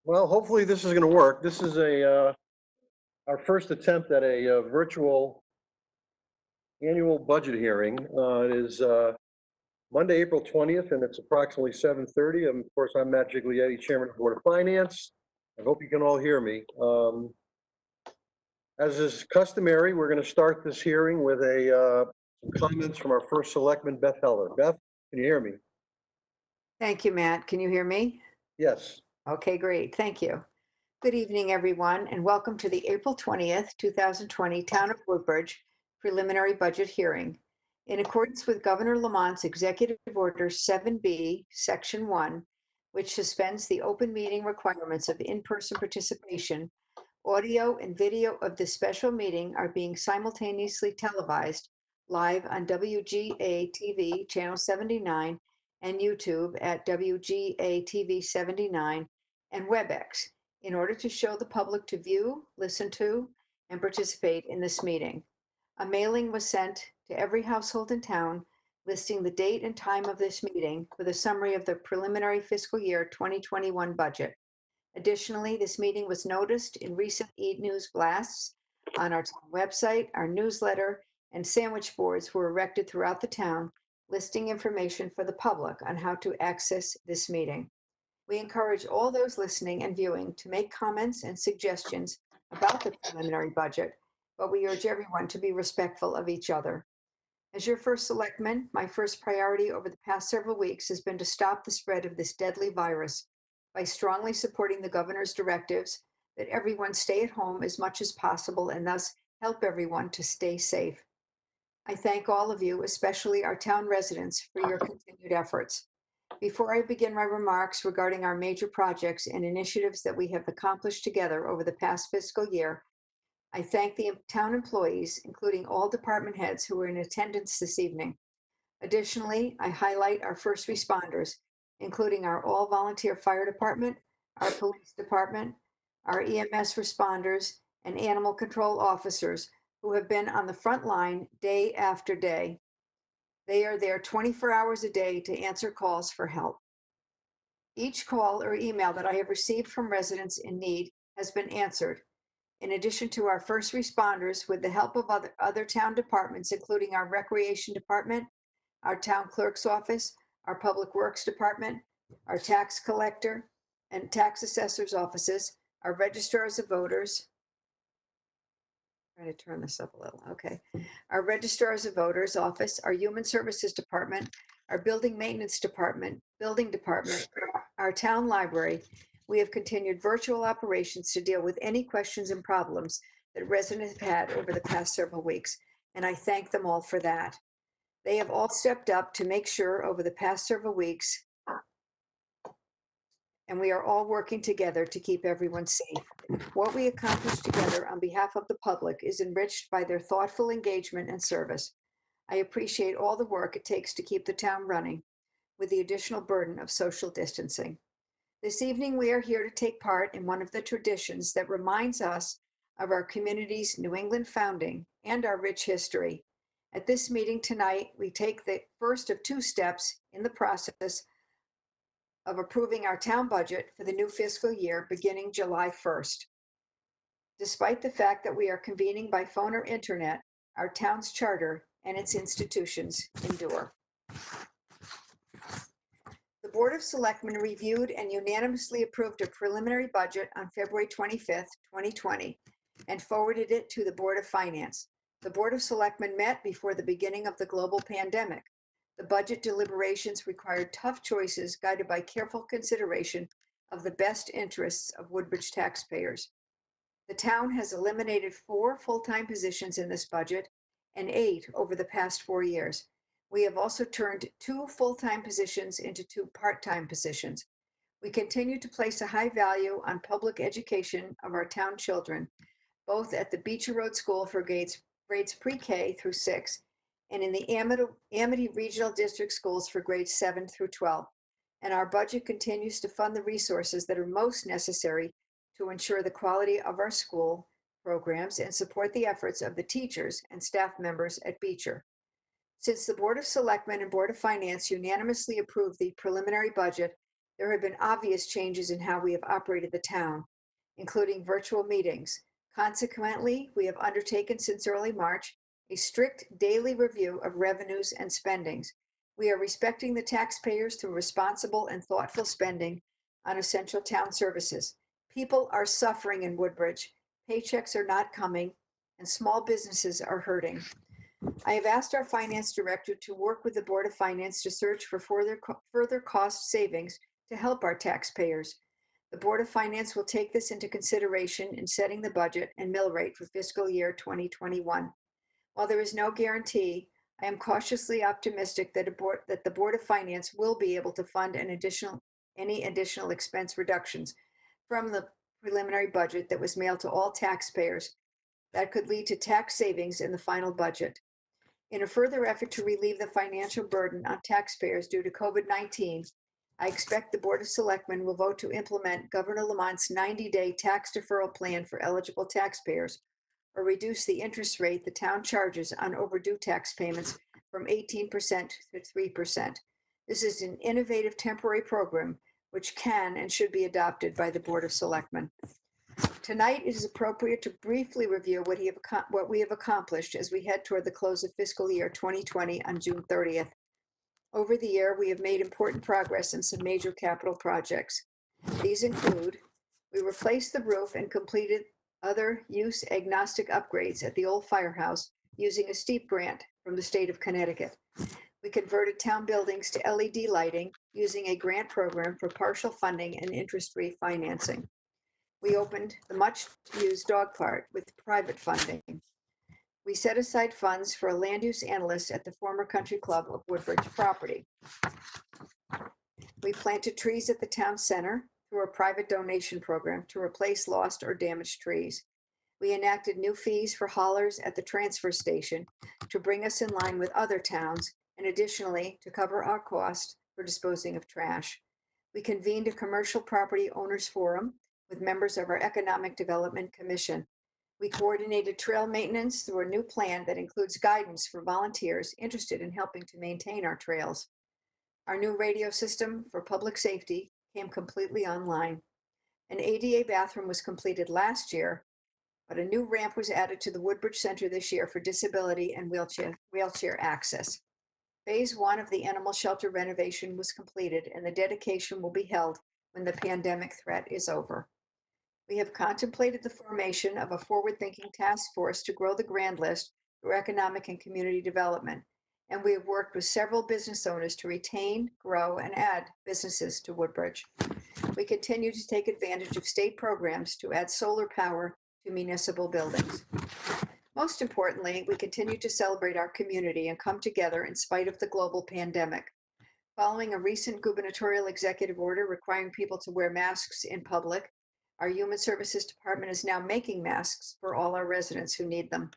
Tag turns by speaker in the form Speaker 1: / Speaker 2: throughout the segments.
Speaker 1: Well, hopefully this is going to work. This is our first attempt at a virtual annual budget hearing. It is Monday, April 20th, and it's approximately 7:30. Of course, I'm Matt Giglietti, Chairman of the Board of Finance. I hope you can all hear me. As is customary, we're going to start this hearing with some comments from our first selectman, Beth Heller. Beth, can you hear me?
Speaker 2: Thank you, Matt. Can you hear me?
Speaker 1: Yes.
Speaker 2: Okay, great. Thank you. Good evening, everyone, and welcome to the April 20th, 2020 Town of Woodbridge preliminary budget hearing. In accordance with Governor Lamont's Executive Order 7B, Section 1, which suspends the open meeting requirements of in-person participation, audio and video of this special meeting are being simultaneously televised live on WGA TV Channel 79 and YouTube at WGA TV 79 and WebEx in order to show the public to view, listen to, and participate in this meeting. A mailing was sent to every household in town listing the date and time of this meeting with a summary of the preliminary fiscal year 2021 budget. Additionally, this meeting was noticed in recent e-news blasts on our town website. Our newsletter and sandwich boards were erected throughout the town, listing information for the public on how to access this meeting. We encourage all those listening and viewing to make comments and suggestions about the preliminary budget, but we urge everyone to be respectful of each other. As your first selectman, my first priority over the past several weeks has been to stop the spread of this deadly virus by strongly supporting the governor's directives that everyone stay at home as much as possible and thus help everyone to stay safe. I thank all of you, especially our town residents, for your continued efforts. Before I begin my remarks regarding our major projects and initiatives that we have accomplished together over the past fiscal year, I thank the town employees, including all department heads who were in attendance this evening. Additionally, I highlight our first responders, including our all-volunteer fire department, our police department, our EMS responders, and animal control officers who have been on the front line day after day. They are there 24 hours a day to answer calls for help. Each call or email that I have received from residents in need has been answered. In addition to our first responders, with the help of other town departments, including our recreation department, our town clerk's office, our public works department, our tax collector and tax assessor's offices, our registrars of voters. Trying to turn this up a little. Okay. Our registrars of voters office, our human services department, our building maintenance department, building department, our town library. We have continued virtual operations to deal with any questions and problems that residents have had over the past several weeks, and I thank them all for that. They have all stepped up to make sure over the past several weeks, and we are all working together to keep everyone safe. What we accomplish together on behalf of the public is enriched by their thoughtful engagement and service. I appreciate all the work it takes to keep the town running with the additional burden of social distancing. This evening, we are here to take part in one of the traditions that reminds us of our community's New England founding and our rich history. At this meeting tonight, we take the first of two steps in the process of approving our town budget for the new fiscal year beginning July 1st. Despite the fact that we are convening by phone or internet, our town's charter and its institutions endure. The Board of Selectmen reviewed and unanimously approved a preliminary budget on February 25th, 2020, and forwarded it to the Board of Finance. The Board of Selectmen met before the beginning of the global pandemic. The budget deliberations required tough choices guided by careful consideration of the best interests of Woodbridge taxpayers. The town has eliminated 4 full-time positions in this budget and 8 over the past 4 years. We have also turned 2 full-time positions into 2 part-time positions. We continue to place a high value on public education of our town children, both at the Beecher Road School for grades pre-K through 6 and in the Amity Regional District schools for grades 7 through 12. And our budget continues to fund the resources that are most necessary to ensure the quality of our school programs and support the efforts of the teachers and staff members at Beecher. Since the Board of Selectmen and Board of Finance unanimously approved the preliminary budget, there have been obvious changes in how we have operated the town, including virtual meetings. Consequently, we have undertaken since early March a strict daily review of revenues and spendings. We are respecting the taxpayers through responsible and thoughtful spending on essential town services. People are suffering in Woodbridge. Paychecks are not coming, and small businesses are hurting. I have asked our finance director to work with the Board of Finance to search for further cost savings to help our taxpayers. The Board of Finance will take this into consideration in setting the budget and mill rate for fiscal year 2021. While there is no guarantee, I am cautiously optimistic that the Board of Finance will be able to fund any additional expense reductions from the preliminary budget that was mailed to all taxpayers that could lead to tax savings in the final budget. In a further effort to relieve the financial burden on taxpayers due to COVID-19, I expect the Board of Selectmen will vote to implement Governor Lamont's 90-day tax deferral plan for eligible taxpayers, or reduce the interest rate the town charges on overdue tax payments from 18% to 3%. This is an innovative temporary program which can and should be adopted by the Board of Selectmen. Tonight, it is appropriate to briefly review what we have accomplished as we head toward the close of fiscal year 2020 on June 30th. Over the year, we have made important progress in some major capital projects. These include, we replaced the roof and completed other use agnostic upgrades at the old firehouse using a STEEP grant from the state of Connecticut. We converted town buildings to LED lighting using a grant program for partial funding and interest-free financing. We opened the much-used dog park with private funding. We set aside funds for a land use analyst at the former Country Club of Woodbridge property. We planted trees at the town center through a private donation program to replace lost or damaged trees. We enacted new fees for haulers at the transfer station to bring us in line with other towns, and additionally to cover our cost for disposing of trash. We convened a commercial property owners forum with members of our Economic Development Commission. We coordinated trail maintenance through a new plan that includes guidance for volunteers interested in helping to maintain our trails. Our new radio system for public safety came completely online. An ADA bathroom was completed last year, but a new ramp was added to the Woodbridge Center this year for disability and wheelchair access. Phase 1 of the animal shelter renovation was completed, and the dedication will be held when the pandemic threat is over. We have contemplated the formation of a forward-thinking task force to grow the grand list through economic and community development, and we have worked with several business owners to retain, grow, and add businesses to Woodbridge. We continue to take advantage of state programs to add solar power to municipal buildings. Most importantly, we continue to celebrate our community and come together in spite of the global pandemic. Following a recent gubernatorial executive order requiring people to wear masks in public, our Human Services Department is now making masks for all our residents who need them.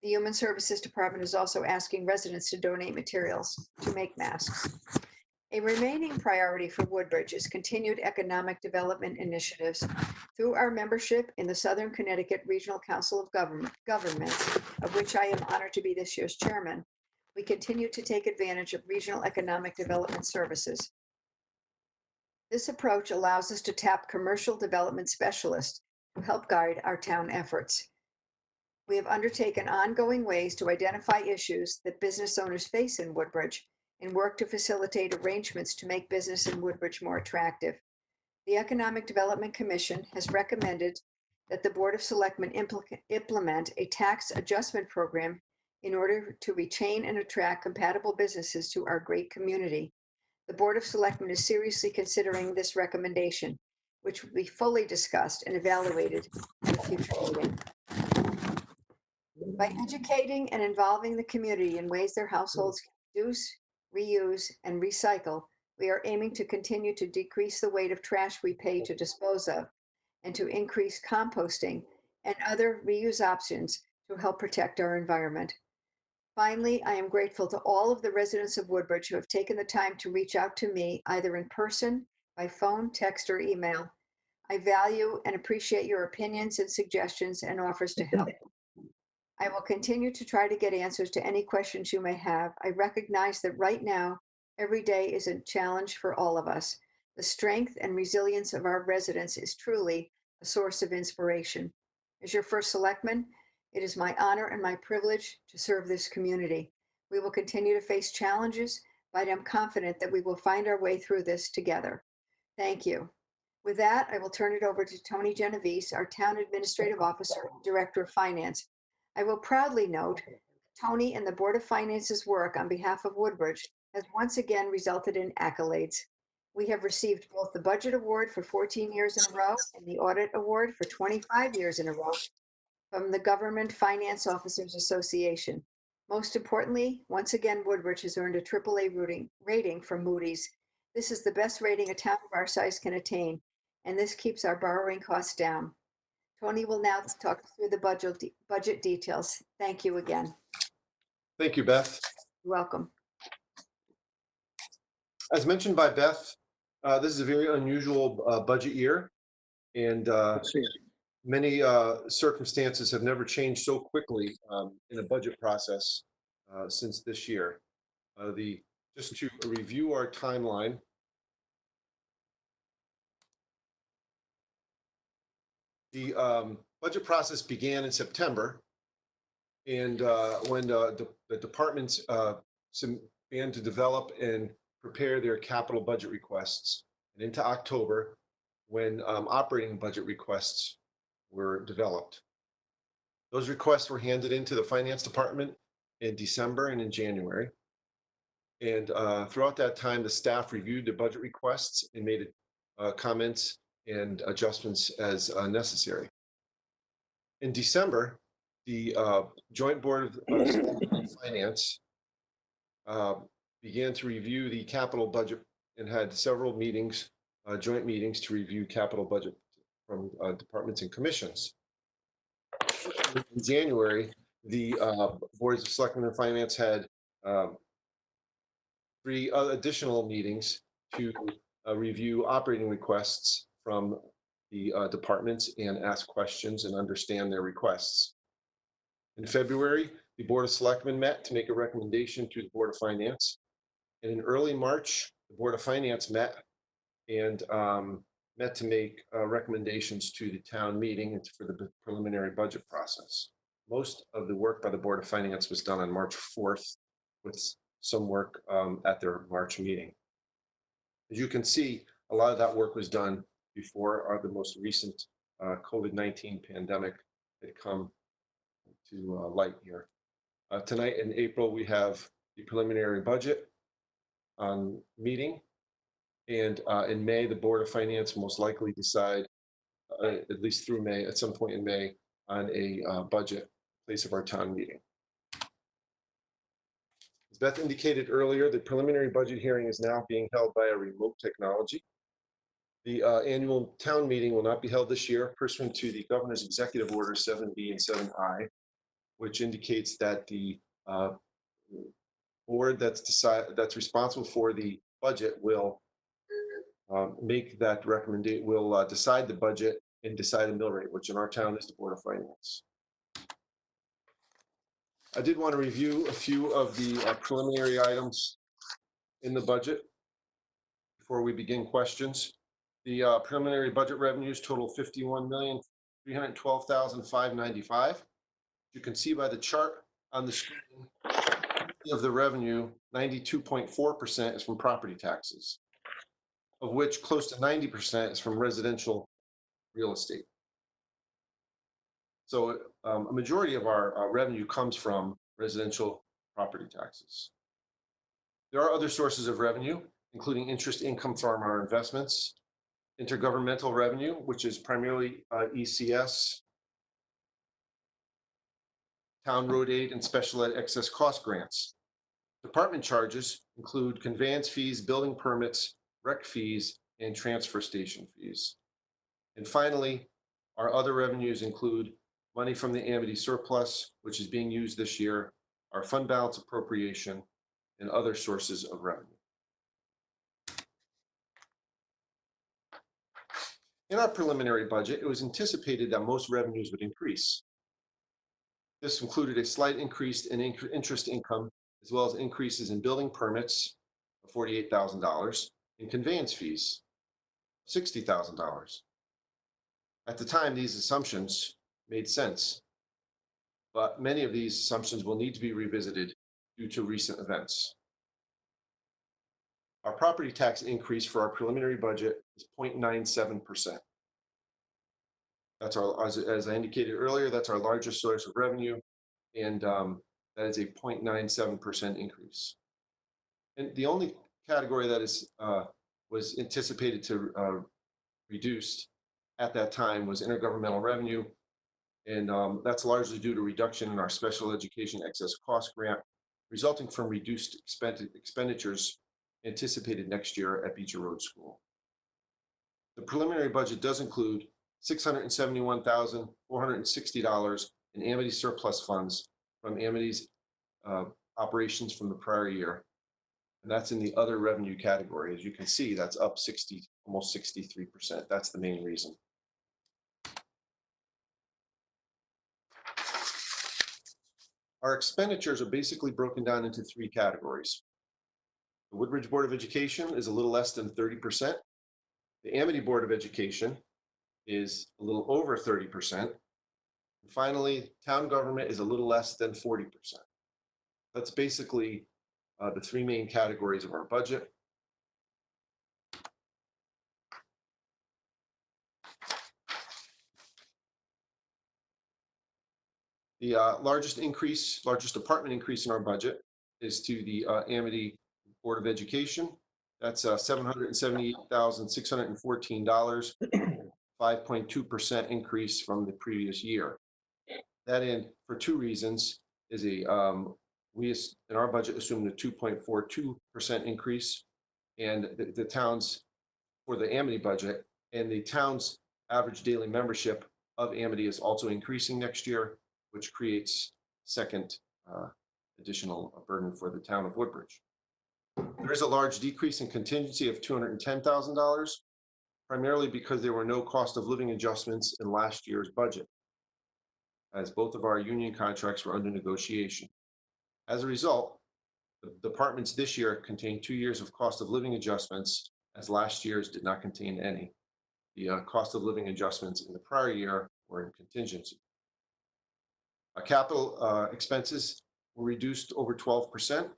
Speaker 2: The Human Services Department is also asking residents to donate materials to make masks. A remaining priority for Woodbridge is continued economic development initiatives. Through our membership in the Southern Connecticut Regional Council of Governments, of which I am honored to be this year's chairman, we continue to take advantage of regional economic development services. This approach allows us to tap commercial development specialists to help guide our town efforts. We have undertaken ongoing ways to identify issues that business owners face in Woodbridge and work to facilitate arrangements to make business in Woodbridge more attractive. The Economic Development Commission has recommended that the Board of Selectmen implement a tax adjustment program in order to retain and attract compatible businesses to our great community. The Board of Selectmen is seriously considering this recommendation, which will be fully discussed and evaluated at a future meeting. By educating and involving the community in ways their households can reduce, reuse, and recycle, we are aiming to continue to decrease the weight of trash we pay to dispose of and to increase composting and other reuse options to help protect our environment. Finally, I am grateful to all of the residents of Woodbridge who have taken the time to reach out to me, either in person, by phone, text, or email. I value and appreciate your opinions and suggestions and offers to help. I will continue to try to get answers to any questions you may have. I recognize that right now, every day is a challenge for all of us. The strength and resilience of our residents is truly a source of inspiration. As your first selectman, it is my honor and my privilege to serve this community. We will continue to face challenges, but I'm confident that we will find our way through this together. Thank you. With that, I will turn it over to Tony Genovese, our Town Administrative Officer, Director of Finance. I will proudly note Tony and the Board of Finance's work on behalf of Woodbridge has once again resulted in accolades. We have received both the Budget Award for 14 years in a row and the Audit Award for 25 years in a row from the Government Finance Officers Association. Most importantly, once again, Woodbridge has earned a AAA rating from Moody's. This is the best rating a town of our size can attain, and this keeps our borrowing costs down. Tony will now talk us through the budget details. Thank you again.
Speaker 3: Thank you, Beth.
Speaker 2: You're welcome.
Speaker 3: As mentioned by Beth, this is a very unusual budget year, and many circumstances have never changed so quickly in a budget process since this year. Just to review our timeline, the budget process began in September, and when the departments began to develop and prepare their capital budget requests, and into October, when operating budget requests were developed. Those requests were handed into the finance department in December and in January. And throughout that time, the staff reviewed the budget requests and made comments and adjustments as necessary. In December, the Joint Board of Finance began to review the capital budget and had several meetings, joint meetings to review capital budget from departments and commissions. In January, the Boards of Selectmen and Finance had 3 additional meetings to review operating requests from the departments and ask questions and understand their requests. In February, the Board of Selectmen met to make a recommendation to the Board of Finance. And in early March, the Board of Finance met and met to make recommendations to the town meeting for the preliminary budget process. Most of the work by the Board of Finance was done on March 4th, with some work at their March meeting. As you can see, a lot of that work was done before the most recent COVID-19 pandemic had come to light here. Tonight in April, we have the preliminary budget meeting. And in May, the Board of Finance will most likely decide, at least through May, at some point in May, on a budget in place of our town meeting. As Beth indicated earlier, the preliminary budget hearing is now being held by a remote technology. The annual town meeting will not be held this year pursuant to the Governor's Executive Order 7B and 7I, which indicates that the board that's responsible for the budget will make that recommendation, will decide the budget and decide a mill rate, which in our town is the Board of Finance. I did want to review a few of the preliminary items in the budget before we begin questions. The preliminary budget revenues total $51,312,595. You can see by the chart on the screen of the revenue, 92.4% is from property taxes, of which close to 90% is from residential real estate. So a majority of our revenue comes from residential property taxes. There are other sources of revenue, including interest income from our investments, intergovernmental revenue, which is primarily ECS, town road aid, and special ed excess cost grants. Department charges include conveyance fees, building permits, rec fees, and transfer station fees. And finally, our other revenues include money from the Amity surplus, which is being used this year, our fund balance appropriation, and other sources of revenue. In our preliminary budget, it was anticipated that most revenues would increase. This included a slight increase in interest income, as well as increases in building permits of $48,000 and conveyance fees $60,000. At the time, these assumptions made sense, but many of these assumptions will need to be revisited due to recent events. Our property tax increase for our preliminary budget is 0.97%. That's our, as I indicated earlier, that's our largest source of revenue, and that is a 0.97% increase. And the only category that is was anticipated to reduce at that time was intergovernmental revenue, and that's largely due to reduction in our special education excess cost grant, resulting from reduced expenditures anticipated next year at Beecher Road School. The preliminary budget does include $671,460 in Amity surplus funds from Amity's operations from the prior year. And that's in the other revenue category. As you can see, that's up almost 63%. That's the main reason. Our expenditures are basically broken down into three categories. The Woodbridge Board of Education is a little less than 30%. The Amity Board of Education is a little over 30%. And finally, town government is a little less than 40%. That's basically the three main categories of our budget. The largest department increase in our budget is to the Amity Board of Education. That's $778,614, 5.2% increase from the previous year. That in for two reasons is we in our budget assumed a 2.42% increase, and the towns for the Amity budget and the town's average daily membership of Amity is also increasing next year, which creates second additional burden for the town of Woodbridge. There is a large decrease in contingency of $210,000, primarily because there were no cost of living adjustments in last year's budget, as both of our union contracts were under negotiation. As a result, the departments this year contain 2 years of cost of living adjustments, as last year's did not contain any. The cost of living adjustments in the prior year were in contingency. Our capital expenses were reduced over 12%.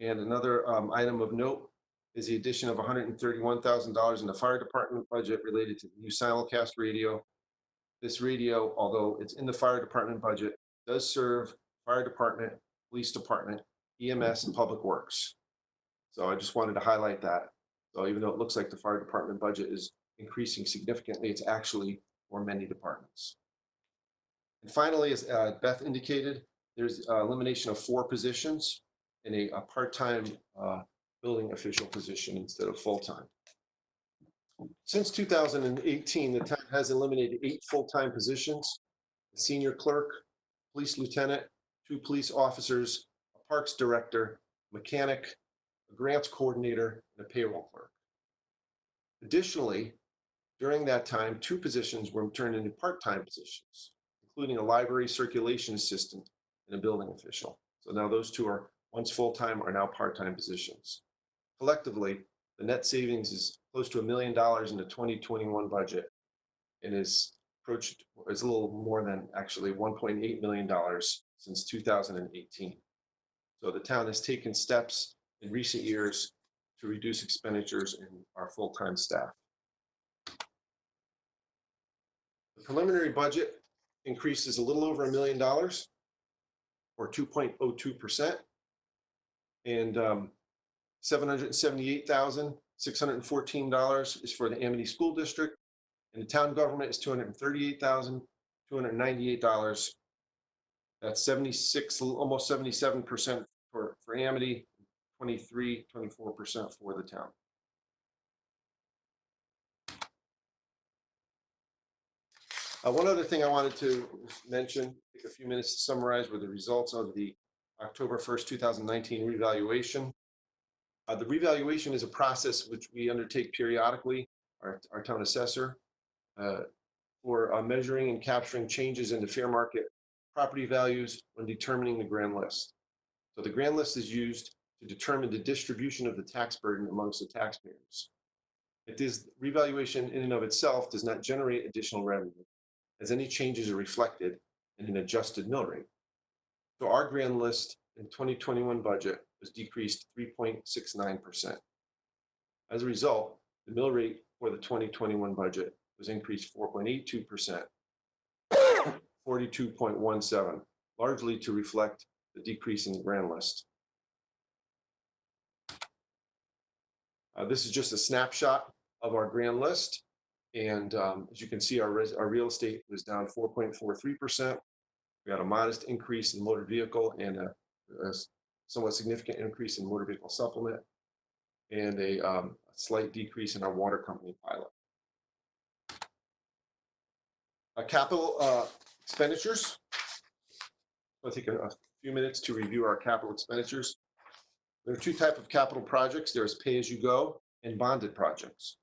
Speaker 3: And another item of note is the addition of $131,000 in the fire department budget related to the new simulcast radio. This radio, although it's in the fire department budget, does serve fire department, police department, EMS, and public works. So I just wanted to highlight that. So even though it looks like the fire department budget is increasing significantly, it's actually for many departments. And finally, as Beth indicated, there's elimination of 4 positions in a part-time building official position instead of full-time. Since 2018, the town has eliminated 8 full-time positions: a senior clerk, police lieutenant, 2 police officers, a parks director, mechanic, a grants coordinator, and a payroll clerk. Additionally, during that time, 2 positions were turned into part-time positions, including a library circulation assistant and a building official. So now those 2 are once full-time are now part-time positions. Collectively, the net savings is close to $1 million in the 2021 budget, and is a little more than actually $1.8 million since 2018. So the town has taken steps in recent years to reduce expenditures in our full-time staff. The preliminary budget increases a little over $1 million, or 2.02%, and $778,614 is for the Amity School District, and the town government is $238,298. That's 76, almost 77% for Amity, 24% for the town. One other thing I wanted to mention, take a few minutes to summarize, were the results of the October 1st, 2019 revaluation. The revaluation is a process which we undertake periodically, our town assessor, for measuring and capturing changes in the fair market property values when determining the grand list. So the grand list is used to determine the distribution of the tax burden amongst the taxpayers. This revaluation in and of itself does not generate additional revenue, as any changes are reflected in an adjusted mill rate. So our grand list in 2021 budget was decreased 3.69%. As a result, the mill rate for the 2021 budget was increased 4.82%, 42.17, largely to reflect the decrease in the grand list. This is just a snapshot of our grand list. And as you can see, our real estate was down 4.43%. We had a modest increase in motor vehicle and a somewhat significant increase in motor vehicle supplement, and a slight decrease in our water company pilot. Capital expenditures. I'll take a few minutes to review our capital expenditures. There are two types of capital projects. There's pay-as-you-go and bonded projects.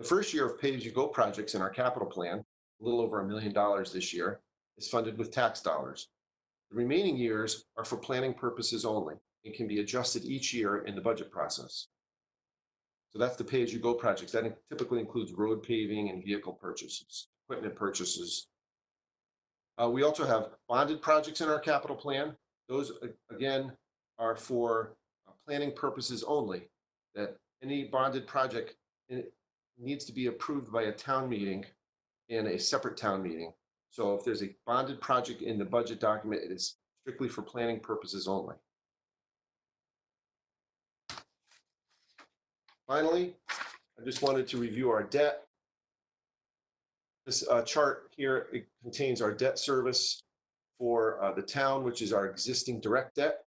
Speaker 3: The first year of pay-as-you-go projects in our capital plan, a little over $1 million this year, is funded with tax dollars. The remaining years are for planning purposes only and can be adjusted each year in the budget process. So that's the pay-as-you-go projects. That typically includes road paving and vehicle purchases, equipment purchases. We also have bonded projects in our capital plan. Those, again, are for planning purposes only, that any bonded project needs to be approved by a town meeting and a separate town meeting. So if there's a bonded project in the budget document, it is strictly for planning purposes only. Finally, I just wanted to review our debt. This chart here, it contains our debt service for the town, which is our existing direct debt.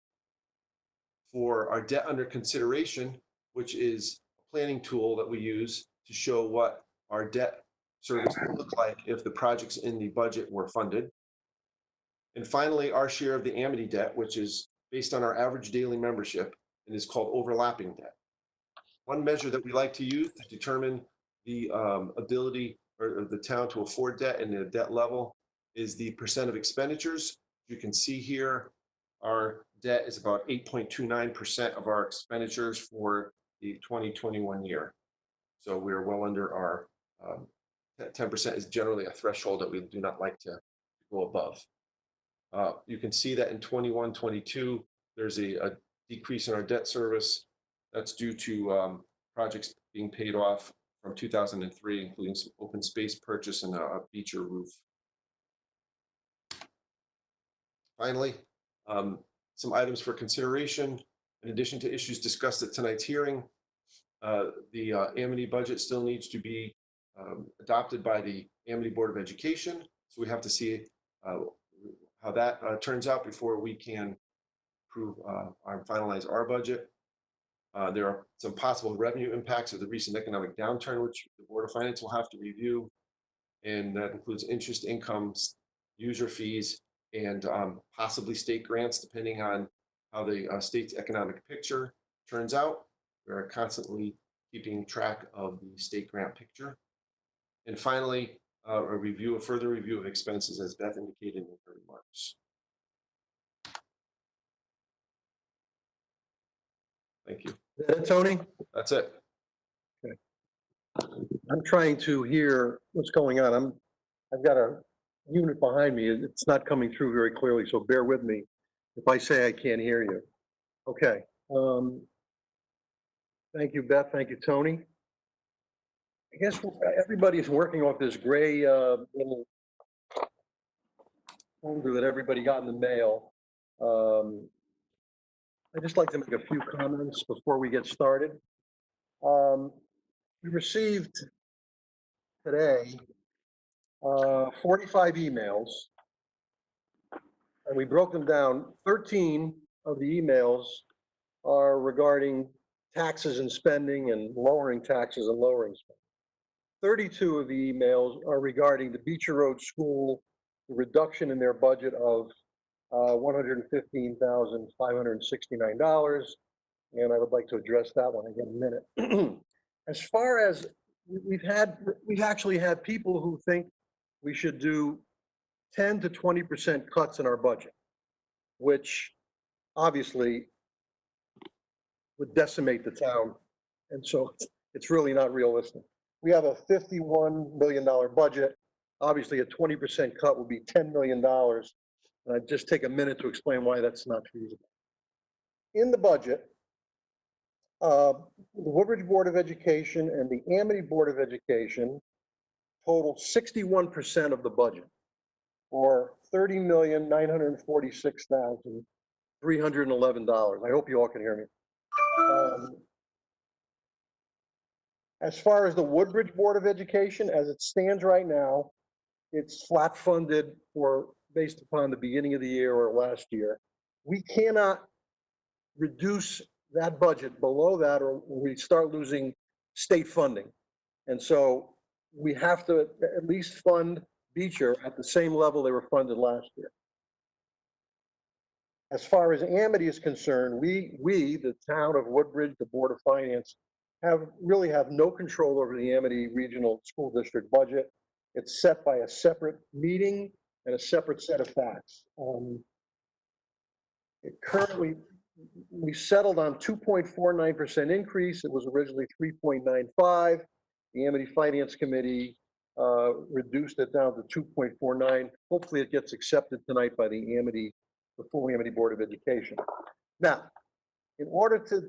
Speaker 3: For our debt under consideration, which is a planning tool that we use to show what our debt service would look like if the projects in the budget were funded. And finally, our share of the Amity debt, which is based on our average daily membership and is called overlapping debt. One measure that we like to use to determine the ability or the town to afford debt and the debt level is the percent of expenditures. You can see here, our debt is about 8.29% of our expenditures for the 2021 year. So we're well under our 10% is generally a threshold that we do not like to go above. You can see that in 21-22, there's a decrease in our debt service. That's due to projects being paid off from 2003, including some open space purchase and a Beecher roof. Finally, some items for consideration. In addition to issues discussed at tonight's hearing, the Amity budget still needs to be adopted by the Amity Board of Education. So we have to see how that turns out before we can approve or finalize our budget. There are some possible revenue impacts of the recent economic downturn, which the Board of Finance will have to review. And that includes interest incomes, user fees, and possibly state grants, depending on how the state's economic picture turns out. We're constantly keeping track of the state grant picture. And finally, a further review of expenses, as Beth indicated in her remarks. Thank you.
Speaker 1: Is that it, Tony?
Speaker 3: That's it.
Speaker 1: Okay. I'm trying to hear what's going on. I've got a unit behind me. It's not coming through very clearly, so bear with me if I say I can't hear you. Okay. Thank you, Beth. Thank you, Tony. I guess everybody's working off this gray little folder that everybody got in the mail. I'd just like to make a few comments before we get started. We received today 45 emails, and we broke them down. 13 of the emails are regarding taxes and spending and lowering taxes and lowering spending. 32 of the emails are regarding the Beecher Road School, the reduction in their budget of $115,569, and I would like to address that one again in a minute. As far as we've actually had people who think we should do 10 to 20% cuts in our budget, which obviously would decimate the town. And so it's really not realistic. We have a $51 million budget. Obviously, a 20% cut would be $10 million. And I'd just take a minute to explain why that's not feasible. In the budget, the Woodbridge Board of Education and the Amity Board of Education total 61% of the budget, or $30,946,311. I hope you all can hear me. As far as the Woodbridge Board of Education, as it stands right now, it's flat funded for based upon the beginning of the year or last year. We cannot reduce that budget below that, or we start losing state funding. And so we have to at least fund Beecher at the same level they were funded last year. As far as Amity is concerned, we, the town of Woodbridge, the Board of Finance, really have no control over the Amity Regional School District budget. It's set by a separate meeting and a separate set of facts. Currently, we settled on 2.49% increase. It was originally 3.95. The Amity Finance Committee reduced it down to 2.49. Hopefully it gets accepted tonight by the full Amity Board of Education. Now, in order to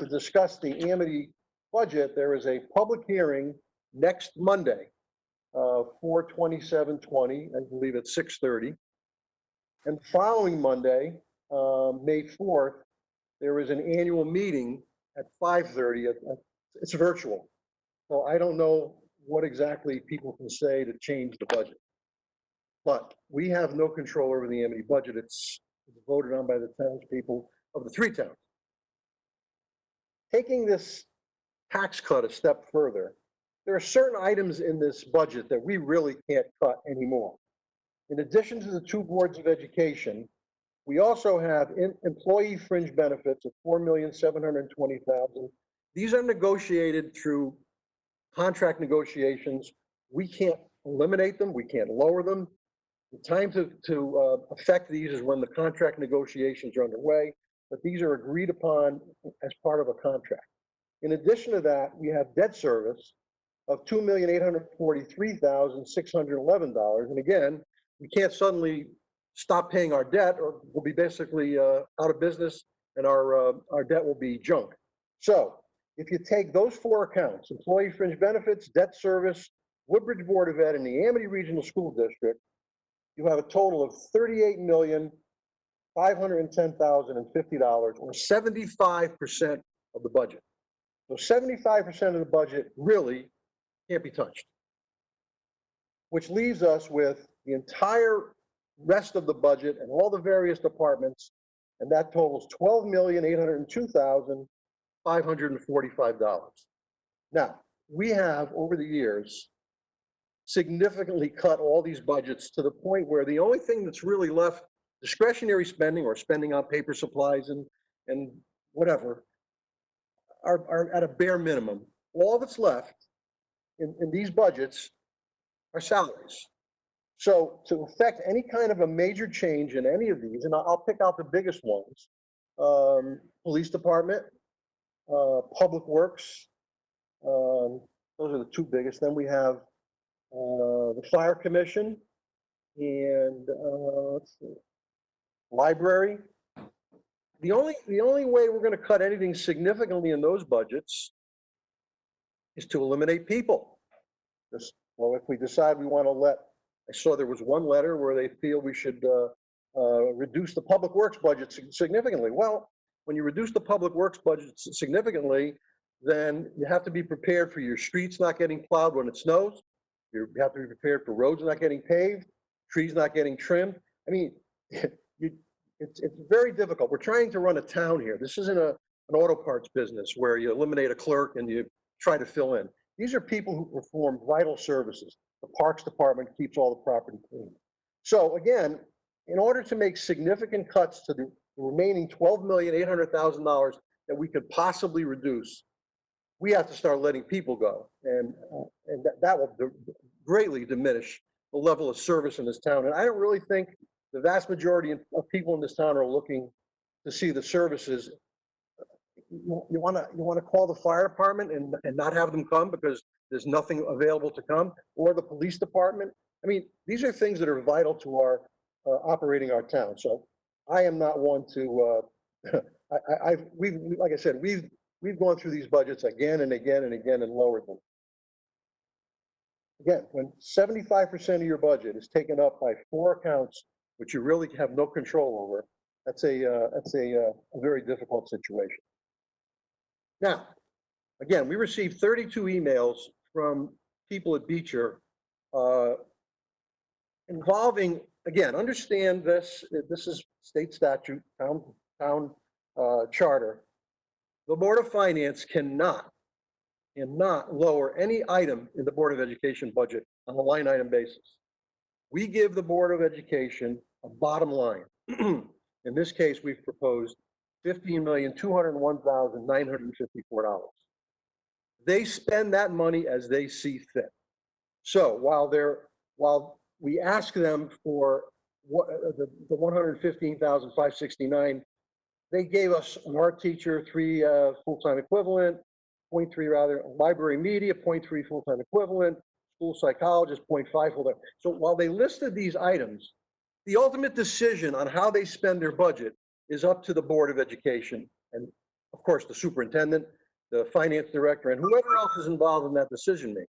Speaker 1: discuss the Amity budget, there is a public hearing next Monday, 4/27/20, I believe at 6:30. And following Monday, May 4th, there is an annual meeting at 5:30. It's virtual. So I don't know what exactly people can say to change the budget. But we have no control over the Amity budget. It's voted on by the townspeople of the three towns. Taking this tax cut a step further, there are certain items in this budget that we really can't cut anymore. In addition to the two boards of education, we also have employee fringe benefits of $4,720,000. These are negotiated through contract negotiations. We can't eliminate them. We can't lower them. The time to affect these is when the contract negotiations are underway, but these are agreed upon as part of a contract. In addition to that, we have debt service of $2,843,611. And again, we can't suddenly stop paying our debt or we'll be basically out of business and our debt will be junk. So if you take those four accounts, employee fringe benefits, debt service, Woodbridge Board of Ed, and the Amity Regional School District, you have a total of $38,510,050, or 75% of the budget. So 75% of the budget really can't be touched, which leaves us with the entire rest of the budget and all the various departments, and that totals $12,802,545. Now, we have, over the years, significantly cut all these budgets to the point where the only thing that's really left, discretionary spending or spending on paper supplies and whatever, are at a bare minimum. All that's left in these budgets are salaries. So to affect any kind of a major change in any of these, and I'll pick out the biggest ones, police department, public works, those are the two biggest. Then we have the fire commission and let's see, library. The only way we're going to cut anything significantly in those budgets is to eliminate people. Well, if we decide we want to I saw there was one letter where they feel we should reduce the public works budget significantly. Well, when you reduce the public works budget significantly, then you have to be prepared for your streets not getting plowed when it snows. You have to be prepared for roads not getting paved, trees not getting trimmed. I mean, it's very difficult. We're trying to run a town here. This isn't an auto parts business where you eliminate a clerk and you try to fill in. These are people who perform vital services. The Parks Department keeps all the property clean. So again, in order to make significant cuts to the remaining $12,800,000 that we could possibly reduce, we have to start letting people go. And that will greatly diminish the level of service in this town. And I don't really think the vast majority of people in this town are looking to see the services you want to call the fire department and not have them come because there's nothing available to come, or the police department. I mean, these are things that are vital to our operating our town. So I am not one to, like I said, we've gone through these budgets again and again and again and lowered them. Again, when 75% of your budget is taken up by 4 accounts, which you really have no control over, that's a very difficult situation. Now, again, we received 32 emails from people at Beecher involving, again, understand this is state statute, town charter. The Board of Finance cannot lower any item in the Board of Education budget on a line item basis. We give the Board of Education a bottom line. In this case, we've proposed $15,201,954. They spend that money as they see fit. So while we ask them for the $115,569, they gave us an art teacher 3 full-time equivalent, 0.3 rather, library media, 0.3 full-time equivalent, school psychologist, 0.5 full-time. So while they listed these items, the ultimate decision on how they spend their budget is up to the Board of Education and, of course, the superintendent, the finance director, and whoever else is involved in that decision making.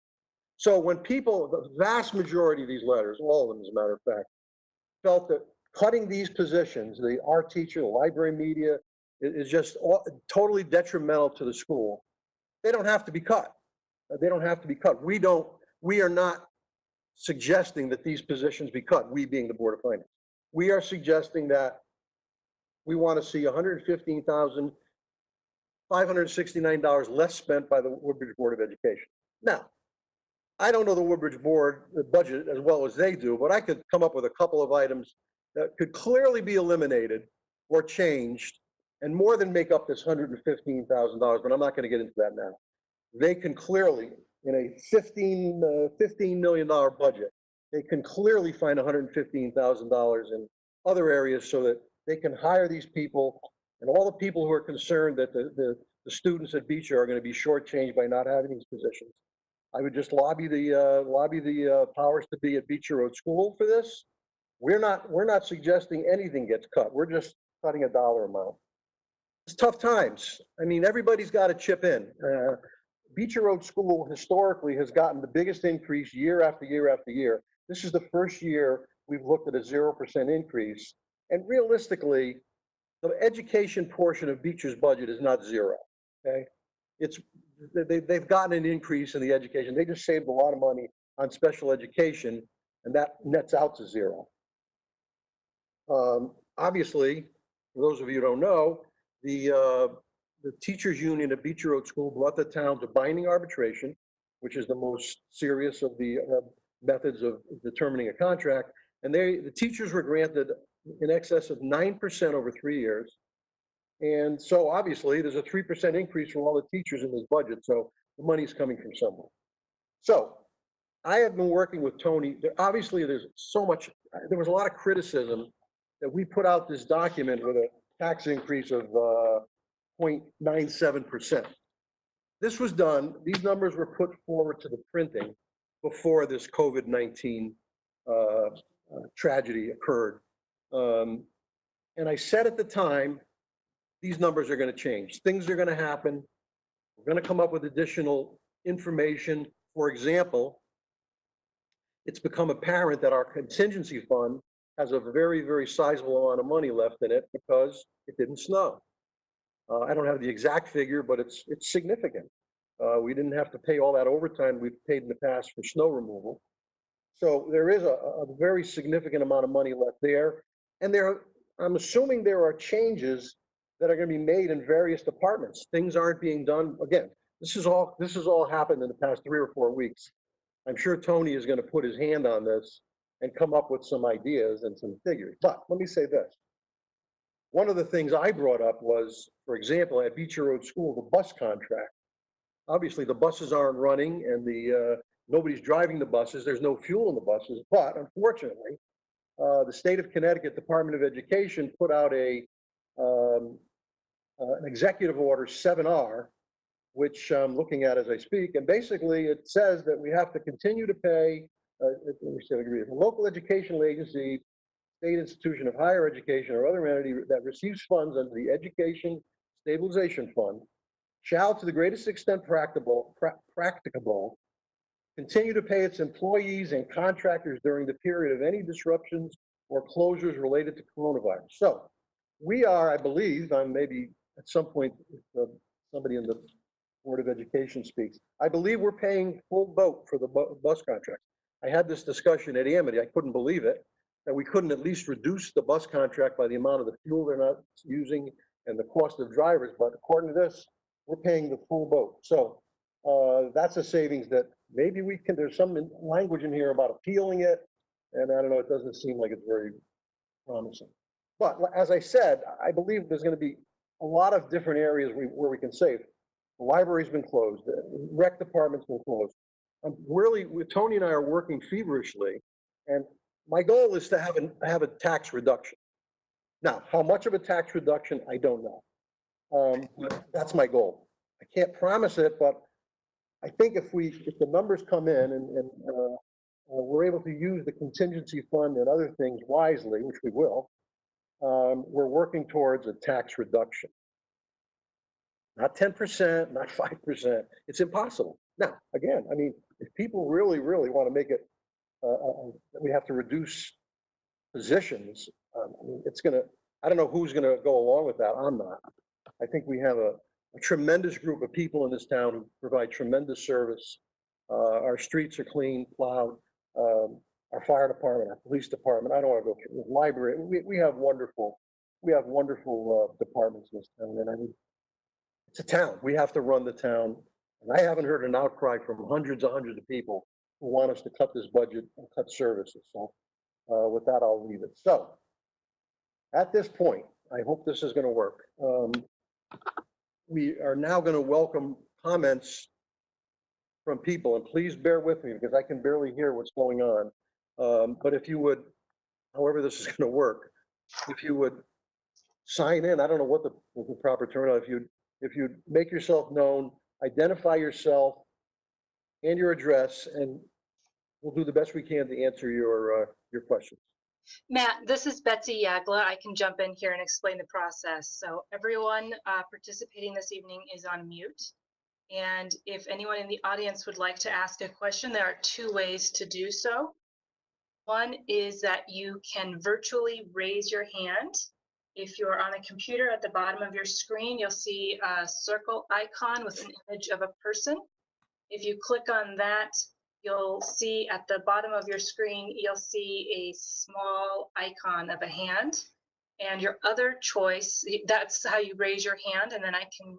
Speaker 1: So when people, the vast majority of these letters, all of them as a matter of fact, felt that cutting these positions, the art teacher, the library media, is just totally detrimental to the school, they don't have to be cut. They don't have to be cut. We are not suggesting that these positions be cut, we being the Board of Finance. We are suggesting that we want to see $115,569 less spent by the Woodbridge Board of Education. Now, I don't know the Woodbridge Board budget as well as they do, but I could come up with a couple of items that could clearly be eliminated or changed and more than make up this $115,000, but I'm not going to get into that now. They can clearly, in a $15 million budget, they can clearly find $115,000 in other areas so that they can hire these people, and all the people who are concerned that the students at Beecher are going to be shortchanged by not having these positions. I would just lobby the powers to be at Beecher Road School for this. We're not suggesting anything gets cut. We're just cutting a dollar amount. It's tough times. I mean, everybody's got to chip in. Beecher Road School historically has gotten the biggest increase year after year after year. This is the first year we've looked at a 0% increase. And realistically, the education portion of Beecher's budget is not zero, okay? They've gotten an increase in the education. They just saved a lot of money on special education, and that nets out to zero. Obviously, for those of you who don't know, the teachers union at Beecher Road School brought the town to binding arbitration, which is the most serious of the methods of determining a contract. And the teachers were granted in excess of 9% over 3 years. And so obviously there's a 3% increase for all the teachers in this budget. So the money's coming from somewhere. So I have been working with Tony. Obviously there was a lot of criticism that we put out this document with a tax increase of 0.97%. This was done, these numbers were put forward to the printing before this COVID-19 tragedy occurred. And I said at the time, these numbers are going to change. Things are going to happen. We're going to come up with additional information. For example, it's become apparent that our contingency fund has a very, very sizable amount of money left in it because it didn't snow. I don't have the exact figure, but it's significant. We didn't have to pay all that overtime we've paid in the past for snow removal. So there is a very significant amount of money left there. And I'm assuming there are changes that are going to be made in various departments. Things aren't being done. Again, this has all happened in the past 3 or 4 weeks. I'm sure Tony is going to put his hand on this and come up with some ideas and some figures. But let me say this. One of the things I brought up was, for example, at Beecher Road School, the bus contract. Obviously, the buses aren't running and nobody's driving the buses. There's no fuel in the buses. But unfortunately, the state of Connecticut Department of Education put out a an executive order 7R, which I'm looking at as I speak, and basically it says that we have to continue to pay, let me say, agree, a local educational agency, state institution of higher education, or other entity that receives funds under the Education Stabilization Fund shall, to the greatest extent practicable, continue to pay its employees and contractors during the period of any disruptions or closures related to coronavirus. So we are, I believe, maybe at some point, if somebody in the Board of Education speaks, I believe we're paying full boat for the bus contract. I had this discussion at Amity. I couldn't believe it, that we couldn't at least reduce the bus contract by the amount of the fuel they're not using and the cost of drivers. But according to this, we're paying the full boat. So that's a savings that maybe we can, there's some language in here about appealing it. And I don't know, it doesn't seem like it's very promising. But as I said, I believe there's going to be a lot of different areas where we can save. The library's been closed, the rec department's been closed. Really, Tony and I are working feverishly, and my goal is to have a tax reduction. Now, how much of a tax reduction, I don't know. But that's my goal. I can't promise it, but I think if the numbers come in and we're able to use the contingency fund and other things wisely, which we will, we're working towards a tax reduction. Not 10%, not 5%. It's impossible. Now, again, I mean, if people really, really want to make it, we have to reduce positions. I mean, it's going to, I don't know who's going to go along with that. I'm not. I think we have a tremendous group of people in this town who provide tremendous service. Our streets are clean, plowed. Our fire department, our police department. I don't want to go through the library. We have wonderful departments in this town, and I mean, it's a town. We have to run the town. And I haven't heard an outcry from hundreds of people who want us to cut this budget and cut services. So with that, I'll leave it. So at this point, I hope this is going to work. We are now going to welcome comments from people, and please bear with me because I can barely hear what's going on. But if you would, however this is going to work, if you would sign in, I don't know what the proper term, if you make yourself known, identify yourself and your address, and we'll do the best we can to answer your questions.
Speaker 4: Matt, this is Betsy Yagla. I can jump in here and explain the process. So everyone participating this evening is on mute. And if anyone in the audience would like to ask a question, there are two ways to do so. One is that you can virtually raise your hand. If you're on a computer, at the bottom of your screen, you'll see a circle icon with an image of a person. If you click on that, you'll see at the bottom of your screen, you'll see a small icon of a hand. And your other choice, that's how you raise your hand, and then I can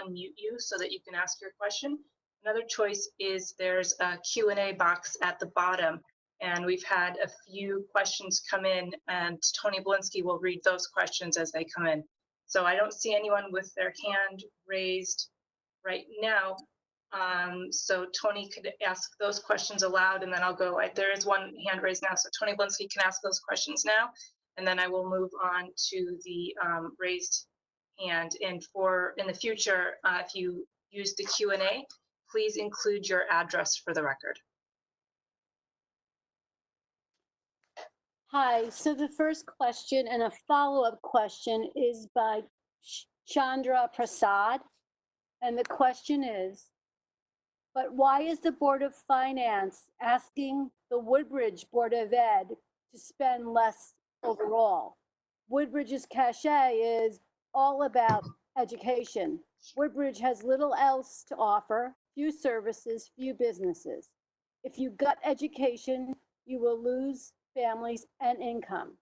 Speaker 4: unmute you so that you can ask your question. Another choice is there's a Q&A box at the bottom. And we've had a few questions come in, and Tony Blinsky will read those questions as they come in. So I don't see anyone with their hand raised right now. So Tony could ask those questions aloud, and then I'll go. There is one hand raised now, so Tony Blinsky can ask those questions now, and then I will move on to the raised hand. And in the future, if you use the Q&A, please include your address for the record.
Speaker 5: Hi, so the first question and a follow-up question is by Chandra Prasad. And the question is, but why is the Board of Finance asking the Woodbridge Board of Ed to spend less overall? Woodbridge's cachet is all about education. Woodbridge has little else to offer, few services, few businesses. If you gut education, you will lose families and income.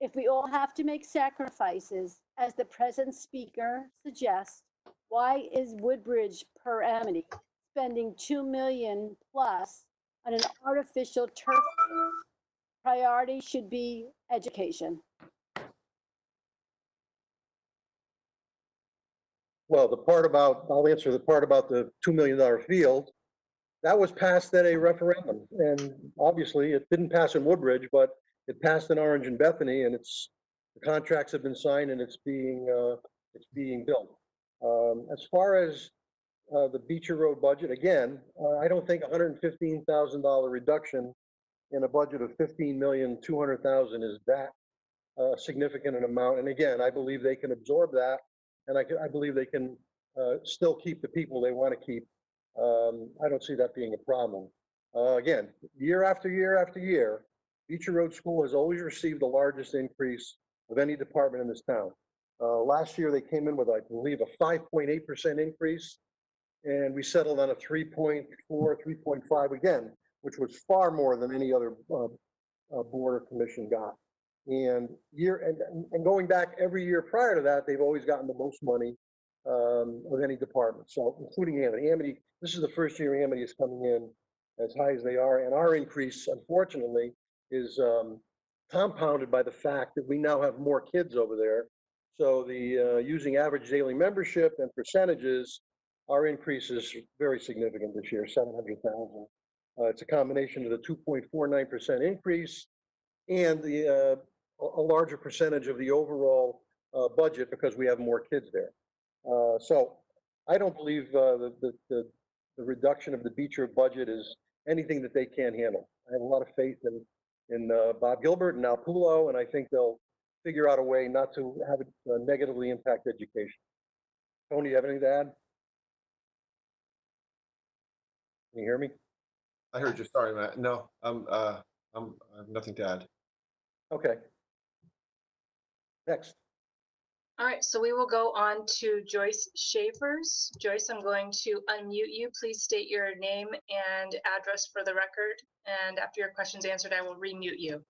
Speaker 5: If we all have to make sacrifices, as the present speaker suggests, why is Woodbridge per Amity spending $2 million plus on an artificial turf? Priority should be education.
Speaker 1: Well, I'll answer the part about the $2 million field. That was passed at a referendum, and obviously it didn't pass in Woodbridge, but it passed in Orange and Bethany, and the contracts have been signed, and it's being it's being built. As far as the Beecher Road budget, again, I don't think $115,000 reduction in a budget of $15,200,000 is that significant an amount. And again, I believe they can absorb that, and I believe they can still keep the people they want to keep. I don't see that being a problem. Again, year after year after year, Beecher Road School has always received the largest increase of any department in this town. Last year, they came in with, I believe, a 5.8% increase, and we settled on a 3.4, 3.5 again, which was far more than any other board or commission got. And going back every year prior to that, they've always gotten the most money of any department. So including Amity. Amity, this is the first year Amity is coming in as high as they are, and our increase, unfortunately, is compounded by the fact that we now have more kids over there. So the using average daily membership and percentages, our increase is very significant this year, 700,000. It's a combination of the 2.49% increase and the a larger percentage of the overall budget because we have more kids there. So I don't believe the reduction of the Beecher budget is anything that they can't handle. I have a lot of faith in Bob Gilbert and Al Pulo, and I think they'll figure out a way not to have it negatively impact education. Tony, you have anything to add? Can you hear me?
Speaker 3: I heard you. Sorry, Matt. No, I have nothing to add.
Speaker 1: Okay. Next.
Speaker 4: All right, so we will go on to Joyce Shavers. Joyce, I'm going to unmute you. Please state your name and address for the record. And after your question's answered, I will remute you.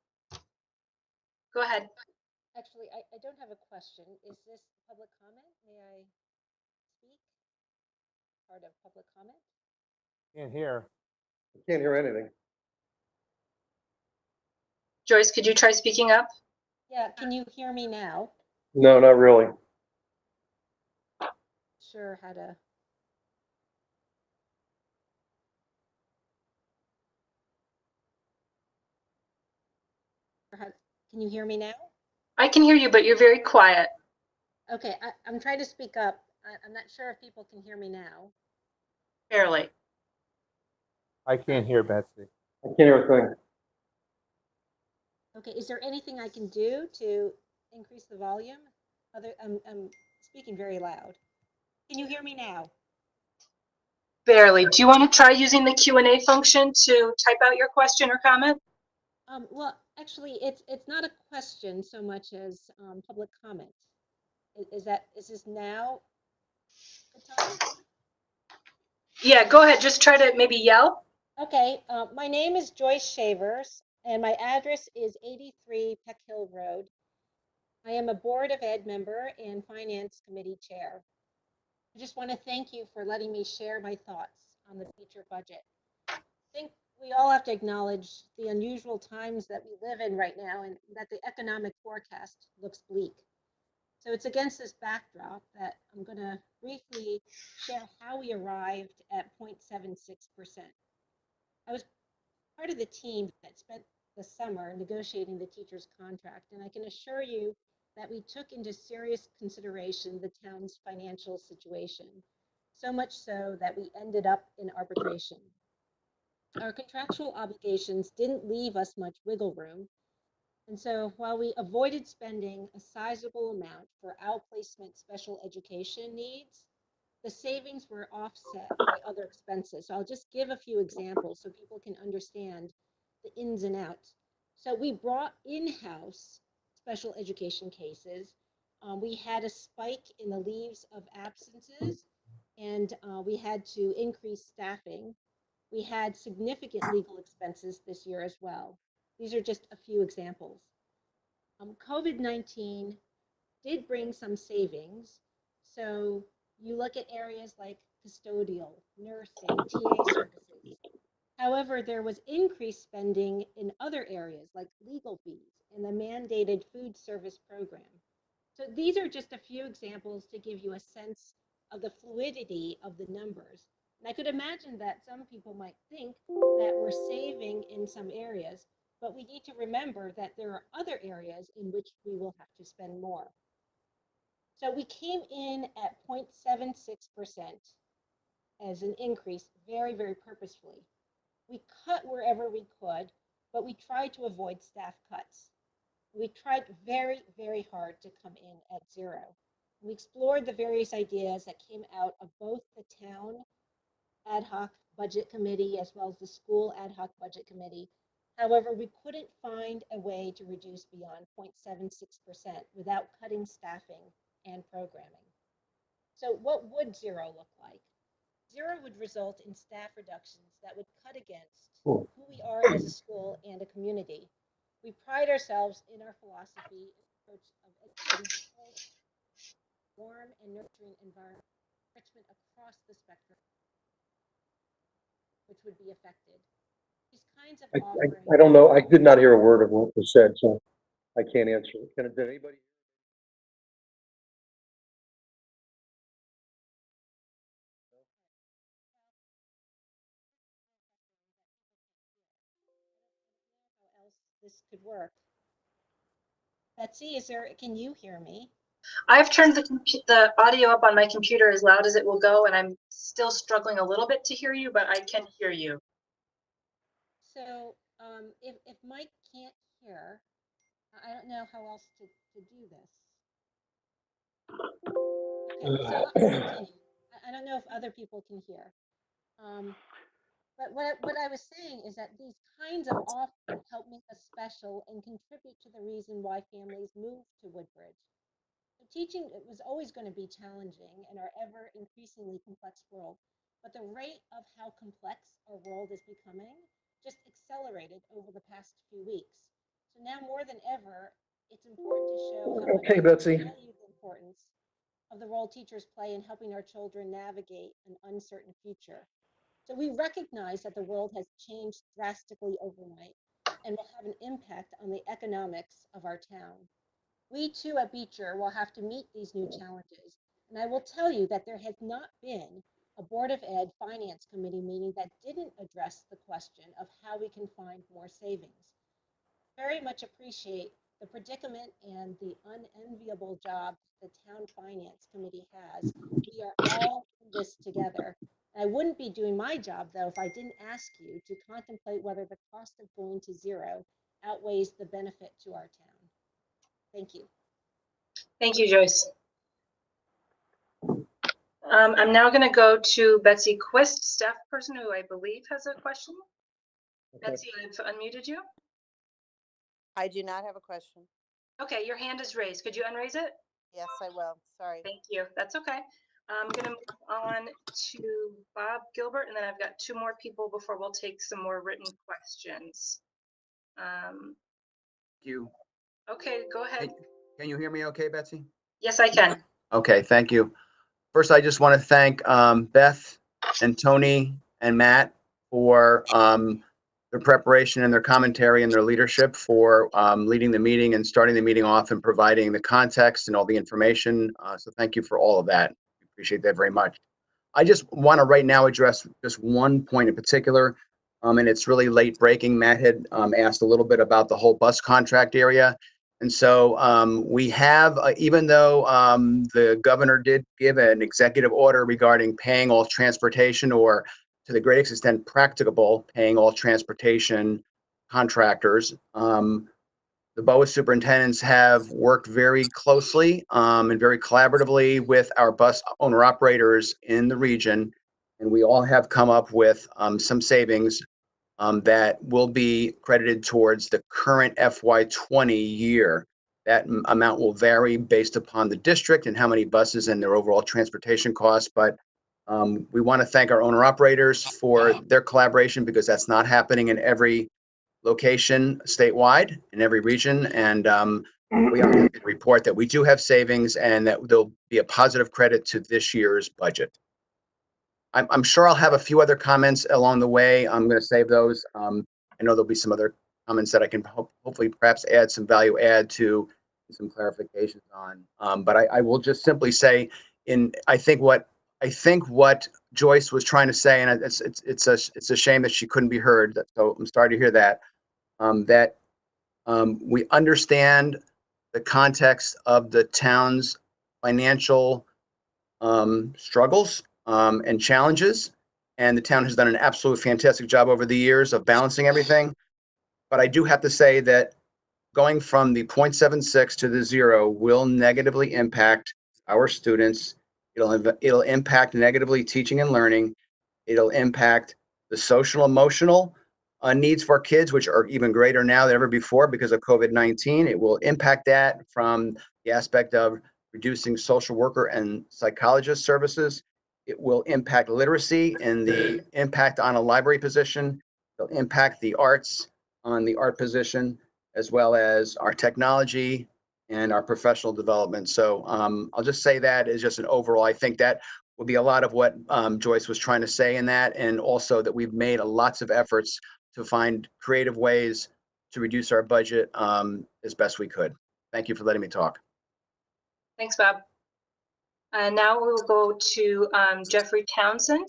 Speaker 4: Go ahead.
Speaker 6: Actually, I don't have a question. Is this public comment? May I speak? Part of public comment?
Speaker 7: Can't hear.
Speaker 1: I can't hear anything.
Speaker 4: Joyce, could you try speaking up?
Speaker 6: Yeah, can you hear me now?
Speaker 1: No, not really.
Speaker 6: Sure how to. Can you hear me now?
Speaker 4: I can hear you, but you're very quiet.
Speaker 6: Okay, I'm trying to speak up. I'm not sure if people can hear me now.
Speaker 4: Barely.
Speaker 7: I can't hear Betsy.
Speaker 1: I can't hear a thing.
Speaker 6: Okay, is there anything I can do to increase the volume? I'm speaking very loud. Can you hear me now?
Speaker 4: Barely. Do you want to try using the Q&A function to type out your question or comment?
Speaker 6: Well, actually, it's not a question so much as public comment. Is this now the time?
Speaker 4: Yeah, go ahead. Just try to maybe yell.
Speaker 6: Okay, my name is Joyce Shavers, and my address is 83 Peck Hill Road. I am a Board of Ed member and Finance Committee Chair. I just want to thank you for letting me share my thoughts on the future budget. I think we all have to acknowledge the unusual times that we live in right now and that the economic forecast looks bleak. So it's against this backdrop that I'm going to briefly share how we arrived at 0.76%. I was part of the team that spent the summer negotiating the teacher's contract, and I can assure you that we took into serious consideration the town's financial situation, so much so that we ended up in arbitration. Our contractual obligations didn't leave us much wiggle room, and so while we avoided spending a sizable amount for outplacement special education needs, the savings were offset by other expenses. So I'll just give a few examples so people can understand the ins and outs. So we brought in-house special education cases. We had a spike in the leaves of absences, and we had to increase staffing. We had significant legal expenses this year as well. These are just a few examples. COVID-19 did bring some savings. So you look at areas like custodial, nursing, TA services. However, there was increased spending in other areas like legal fees and the mandated food service program. So these are just a few examples to give you a sense of the fluidity of the numbers. And I could imagine that some people might think that we're saving in some areas, but we need to remember that there are other areas in which we will have to spend more. So we came in at 0.76% as an increase, very, very purposefully. We cut wherever we could, but we tried to avoid staff cuts. We tried very, very hard to come in at 0. We explored the various ideas that came out of both the town ad hoc budget committee as well as the school ad hoc budget committee. However, we couldn't find a way to reduce beyond 0.76% without cutting staffing and programming. So what would 0 look like? 0 would result in staff reductions that would cut against who we are as a school and a community. We pride ourselves in our philosophy and approach of educating people, warm and nurturing environment, enrichment across the spectrum, which would be affected. These kinds of offerings.
Speaker 1: I don't know. I did not hear a word of what was said, so I can't answer. Did anybody?
Speaker 6: How else this could work. Betsy, can you hear me?
Speaker 4: I've turned the audio up on my computer as loud as it will go, and I'm still struggling a little bit to hear you, but I can hear you.
Speaker 6: So if Mike can't hear, I don't know how else to do this. Okay, so I'll continue. I don't know if other people can hear. But what I was saying is that these kinds of offers help make us special and contribute to the reason why families move to Woodbridge. So teaching was always going to be challenging in our ever increasingly complex world, but the rate of how complex our world is becoming just accelerated over the past few weeks. So now more than ever, it's important to show how much
Speaker 1: Okay,
Speaker 6: we
Speaker 1: Betsy.
Speaker 6: value the importance of the role teachers play in helping our children navigate an uncertain future. So we recognize that the world has changed drastically overnight and will have an impact on the economics of our town. We too at Beecher will have to meet these new challenges. And I will tell you that there has not been a Board of Ed Finance Committee meeting that didn't address the question of how we can find more savings. Very much appreciate the predicament and the unenviable job the Town Finance Committee has. We are all in this together. I wouldn't be doing my job, though, if I didn't ask you to contemplate whether the cost of going to 0 outweighs the benefit to our town. Thank you.
Speaker 4: Thank you, Joyce. I'm now going to go to Betsy Quist, staff person who I believe has a question.
Speaker 1: Okay.
Speaker 4: Betsy, I've unmuted you.
Speaker 8: I do not have a question.
Speaker 4: Okay, your hand is raised. Could you unraise it?
Speaker 8: Yes, I will. Sorry.
Speaker 4: Thank you. That's okay. I'm going to move on to Bob Gilbert, and then I've got 2 more people before we'll take some more written questions.
Speaker 9: Thank you.
Speaker 4: Okay, go ahead.
Speaker 9: Can you hear me okay, Betsy?
Speaker 4: Yes, I can.
Speaker 9: Okay, thank you. First, I just want to thank Beth and Tony and Matt for their preparation and their commentary and their leadership for leading the meeting and starting the meeting off and providing the context and all the information. So thank you for all of that. Appreciate that very much. I just want to right now address just one point in particular, and it's really late breaking. Matt had asked a little bit about the whole bus contract area. And so we have, even though the governor did give an executive order regarding paying all transportation, or to the greatest extent practicable, paying all transportation contractors, the BOA superintendents have worked very closely and very collaboratively with our bus owner operators in the region. And we all have come up with some savings that will be credited towards the current FY20 year. That amount will vary based upon the district and how many buses and their overall transportation costs. But we want to thank our owner operators for their collaboration, because that's not happening in every location statewide, in every region. And we are happy to report that we do have savings and that there'll be a positive credit to this year's budget. I'm sure I'll have a few other comments along the way. I'm going to save those. I know there'll be some other comments that I can hopefully perhaps add some value add to, some clarifications on. But I will just simply say, I think what Joyce was trying to say, and it's a shame that she couldn't be heard. So I'm sorry to hear that. We understand the context of the town's financial struggles and challenges. And the town has done an absolute fantastic job over the years of balancing everything. But I do have to say that going from the 0.76 to the 0 will negatively impact our students. It'll impact negatively teaching and learning. It'll impact the social emotional needs for kids, which are even greater now than ever before because of COVID-19. It will impact that from the aspect of reducing social worker and psychologist services. It will impact literacy and the impact on a library position. It'll impact the arts on the art position, as well as our technology and our professional development. So I'll just say that is just an overall. I think that would be a lot of what Joyce was trying to say in that, and also that we've made lots of efforts to find creative ways to reduce our budget as best we could. Thank you for letting me talk.
Speaker 4: Thanks, Bob. Now we'll go to Jeffrey Townsend.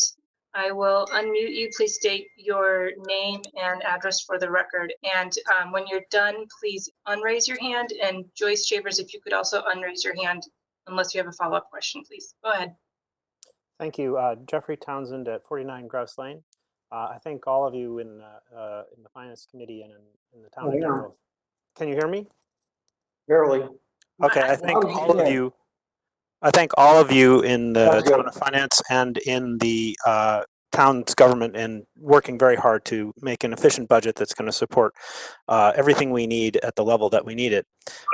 Speaker 4: I will unmute you. Please state your name and address for the record. And when you're done, please unraise your hand. And Joyce Shavers, if you could also unraise your hand, unless you have a follow-up question, please. Go ahead.
Speaker 10: Thank you. Jeffrey Townsend at 49 Grouse Lane. I thank all of you in the Finance Committee and in the town in general. Can you hear me?
Speaker 1: Barely.
Speaker 10: Okay, I thank all of you. I thank all of you in the town of finance and in the town's government and working very hard to make an efficient budget that's going to support everything we need at the level that we need it.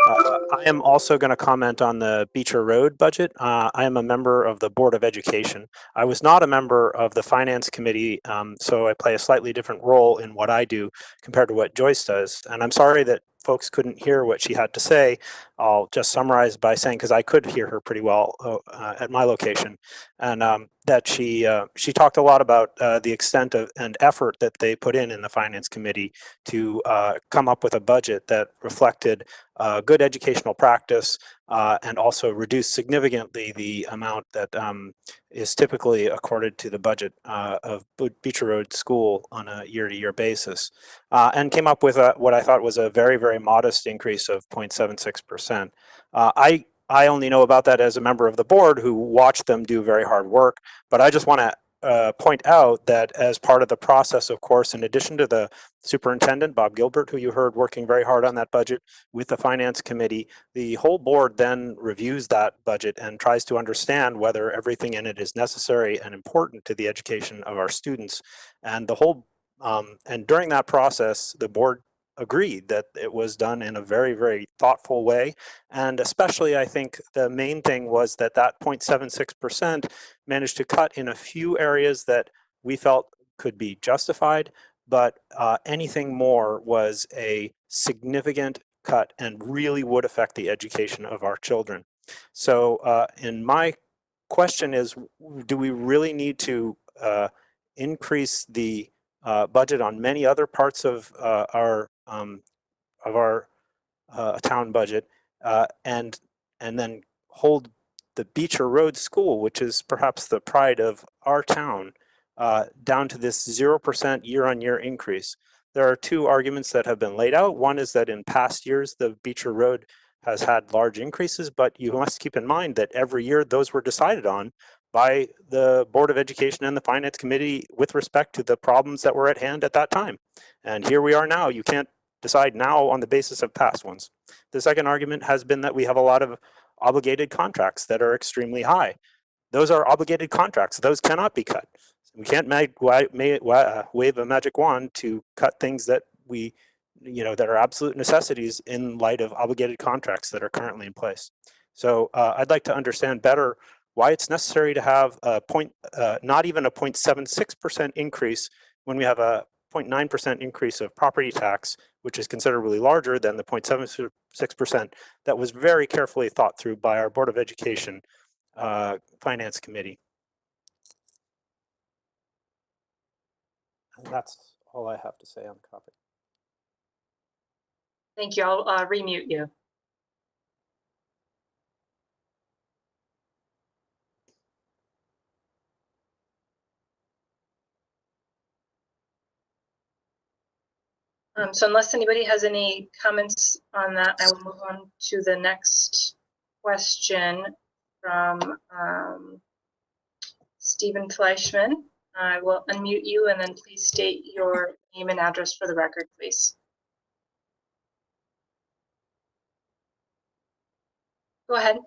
Speaker 10: I am also going to comment on the Beecher Road budget. I am a member of the Board of Education. I was not a member of the Finance Committee, so I play a slightly different role in what I do compared to what Joyce does. And I'm sorry that folks couldn't hear what she had to say. I'll just summarize by saying, because I could hear her pretty well at my location, and that she talked a lot about the extent of and effort that they put in the Finance Committee to come up with a budget that reflected good educational practice and also reduced significantly the amount that is typically accorded to the budget of Beecher Road School on a year-to-year basis, and came up with what I thought was a very, very modest increase of 0.76%. I only know about that as a member of the board who watched them do very hard work, but I just want to point out that as part of the process, of course, in addition to the superintendent, Bob Gilbert, who you heard working very hard on that budget with the Finance Committee, the whole board then reviews that budget and tries to understand whether everything in it is necessary and important to the education of our students. And the whole and during that process, the board agreed that it was done in a very, very thoughtful way. And especially, I think the main thing was that 0.76% managed to cut in a few areas that we felt could be justified, but anything more was a significant cut and really would affect the education of our children. So in my question is, do we really need to increase the budget on many other parts of our town budget, and then hold the Beecher Road School, which is perhaps the pride of our town, down to this 0% year-on-year increase? There are two arguments that have been laid out. One is that in past years, the Beecher Road has had large increases, but you must keep in mind that every year those were decided on by the Board of Education and the Finance Committee with respect to the problems that were at hand at that time. And here we are now. You can't decide now on the basis of past ones. The second argument has been that we have a lot of obligated contracts that are extremely high. Those are obligated contracts. Those cannot be cut. We can't wave a magic wand to cut things that that are absolute necessities in light of obligated contracts that are currently in place. So I'd like to understand better why it's necessary to have not even a 0.76% increase when we have a 0.9% increase of property tax, which is considerably larger than the 0.76% that was very carefully thought through by our Board of Education Finance Committee. And that's all I have to say on the topic.
Speaker 4: Thank you. I'll remute you. So unless anybody has any comments on that, I will move on to the next question. from Stephen Fleischman. I will unmute you and then please state your name and address for the record, please. Go ahead.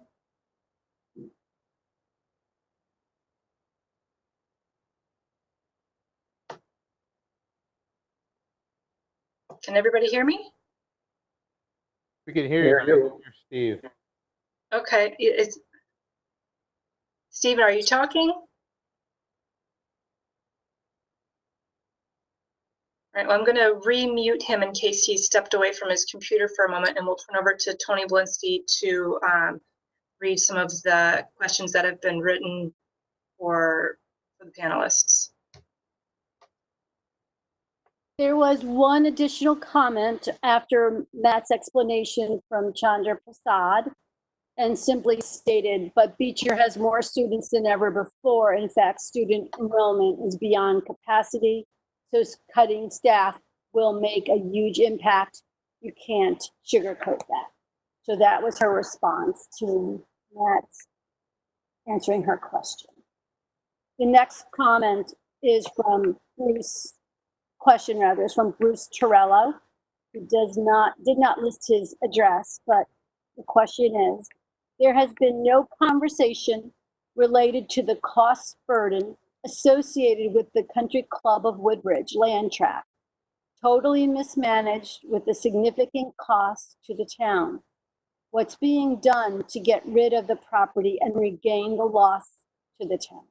Speaker 4: Can everybody hear me?
Speaker 7: We can hear
Speaker 1: Hear
Speaker 7: you.
Speaker 1: you.
Speaker 7: You're Steve.
Speaker 4: Okay, it's Stephen, are you talking? All right, well, I'm going to re-mute him in case he stepped away from his computer for a moment, and we'll turn over to Tony Blinsky to read some of the questions that have been written for the panelists.
Speaker 5: There was one additional comment after Matt's explanation from Chandra Prasad, and simply stated, but Beecher has more students than ever before. In fact, student enrollment is beyond capacity, so cutting staff will make a huge impact. You can't sugarcoat that. So that was her response to Matt's answering her question. The next comment is from Bruce. Question rather is from Bruce Torello, who did not list his address, but the question is, there has been no conversation related to the cost burden associated with the Country Club of Woodbridge land tract, totally mismanaged with a significant cost to the town. What's being done to get rid of the property and regain the loss to the town?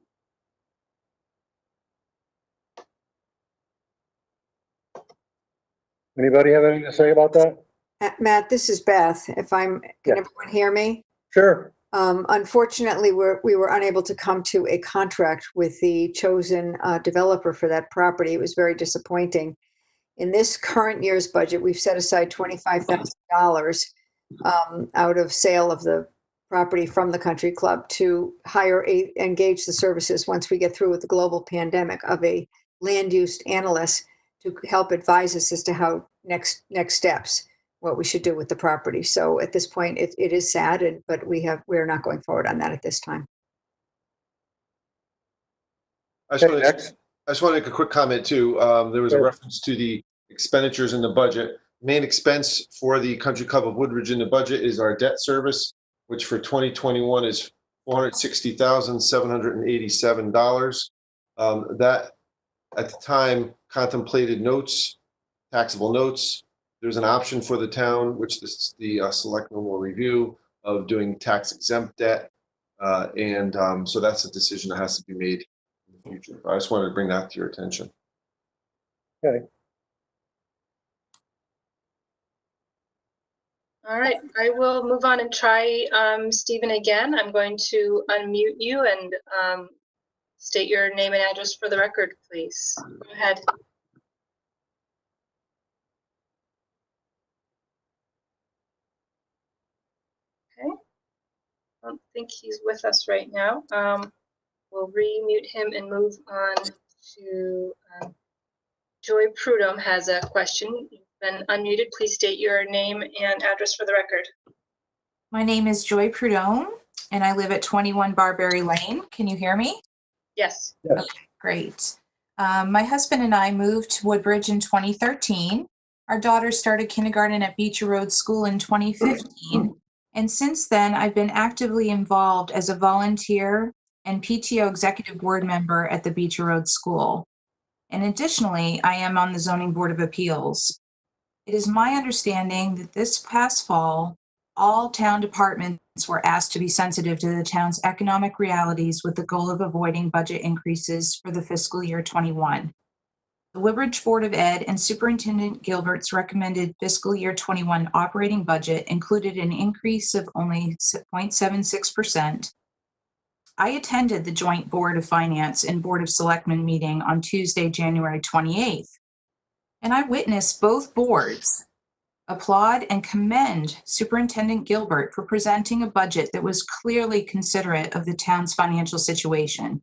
Speaker 1: Anybody have anything to say about that?
Speaker 2: Matt, this is Beth. Can everyone hear me?
Speaker 1: Sure.
Speaker 2: Unfortunately, we were unable to come to a contract with the chosen developer for that property. It was very disappointing. In this current year's budget, we've set aside $25,000 out of sale of the property from the country club to engage the services once we get through with the global pandemic of a land use analyst to help advise us as to how next steps, what we should do with the property. So at this point, it is sad, but we're not going forward on that at this time.
Speaker 3: I just want to make a quick comment too. There was a reference to the expenditures in the budget. Main expense for the Country Club of Woodbridge in the budget is our debt service, which for 2021 is $460,787. That at the time contemplated notes, taxable notes. There's an option for the town, which the selectmen will review, of doing tax exempt debt. So that's a decision that has to be made in the future. I just wanted to bring that to your attention.
Speaker 1: Okay.
Speaker 4: All right, I will move on and try Stephen again. I'm going to unmute you and state your name and address for the record, please. Go ahead. Okay. I don't think he's with us right now. We'll re-mute him and move on to Joy Prudhomme has a question. You've been unmuted. Please state your name and address for the record.
Speaker 11: My name is Joy Prudhomme, and I live at 21 Barberry Lane. Can you hear me?
Speaker 4: Yes.
Speaker 1: Yes.
Speaker 11: Okay, great. My husband and I moved to Woodbridge in 2013. Our daughter started kindergarten at Beecher Road School in 2015. And since then, I've been actively involved as a volunteer and PTO executive board member at the Beecher Road School. And additionally, I am on the Zoning Board of Appeals. It is my understanding that this past fall, all town departments were asked to be sensitive to the town's economic realities with the goal of avoiding budget increases for the fiscal year 21. The Woodbridge Board of Ed and Superintendent Gilbert's recommended fiscal year 21 operating budget included an increase of only 0.76%. I attended the joint Board of Finance and Board of Selectmen meeting on Tuesday, January 28th, and I witnessed both boards applaud and commend Superintendent Gilbert for presenting a budget that was clearly considerate of the town's financial situation.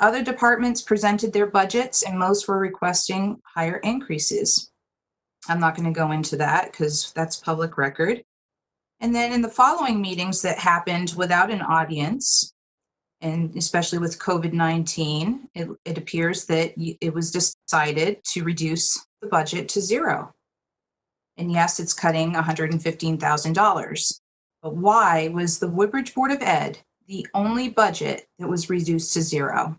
Speaker 11: Other departments presented their budgets and most were requesting higher increases. I'm not going to go into that because that's public record. And then in the following meetings that happened without an audience, and especially with COVID-19, it appears that it was decided to reduce the budget to zero. And yes, it's cutting $115,000. But why was the Woodbridge Board of Ed the only budget that was reduced to zero?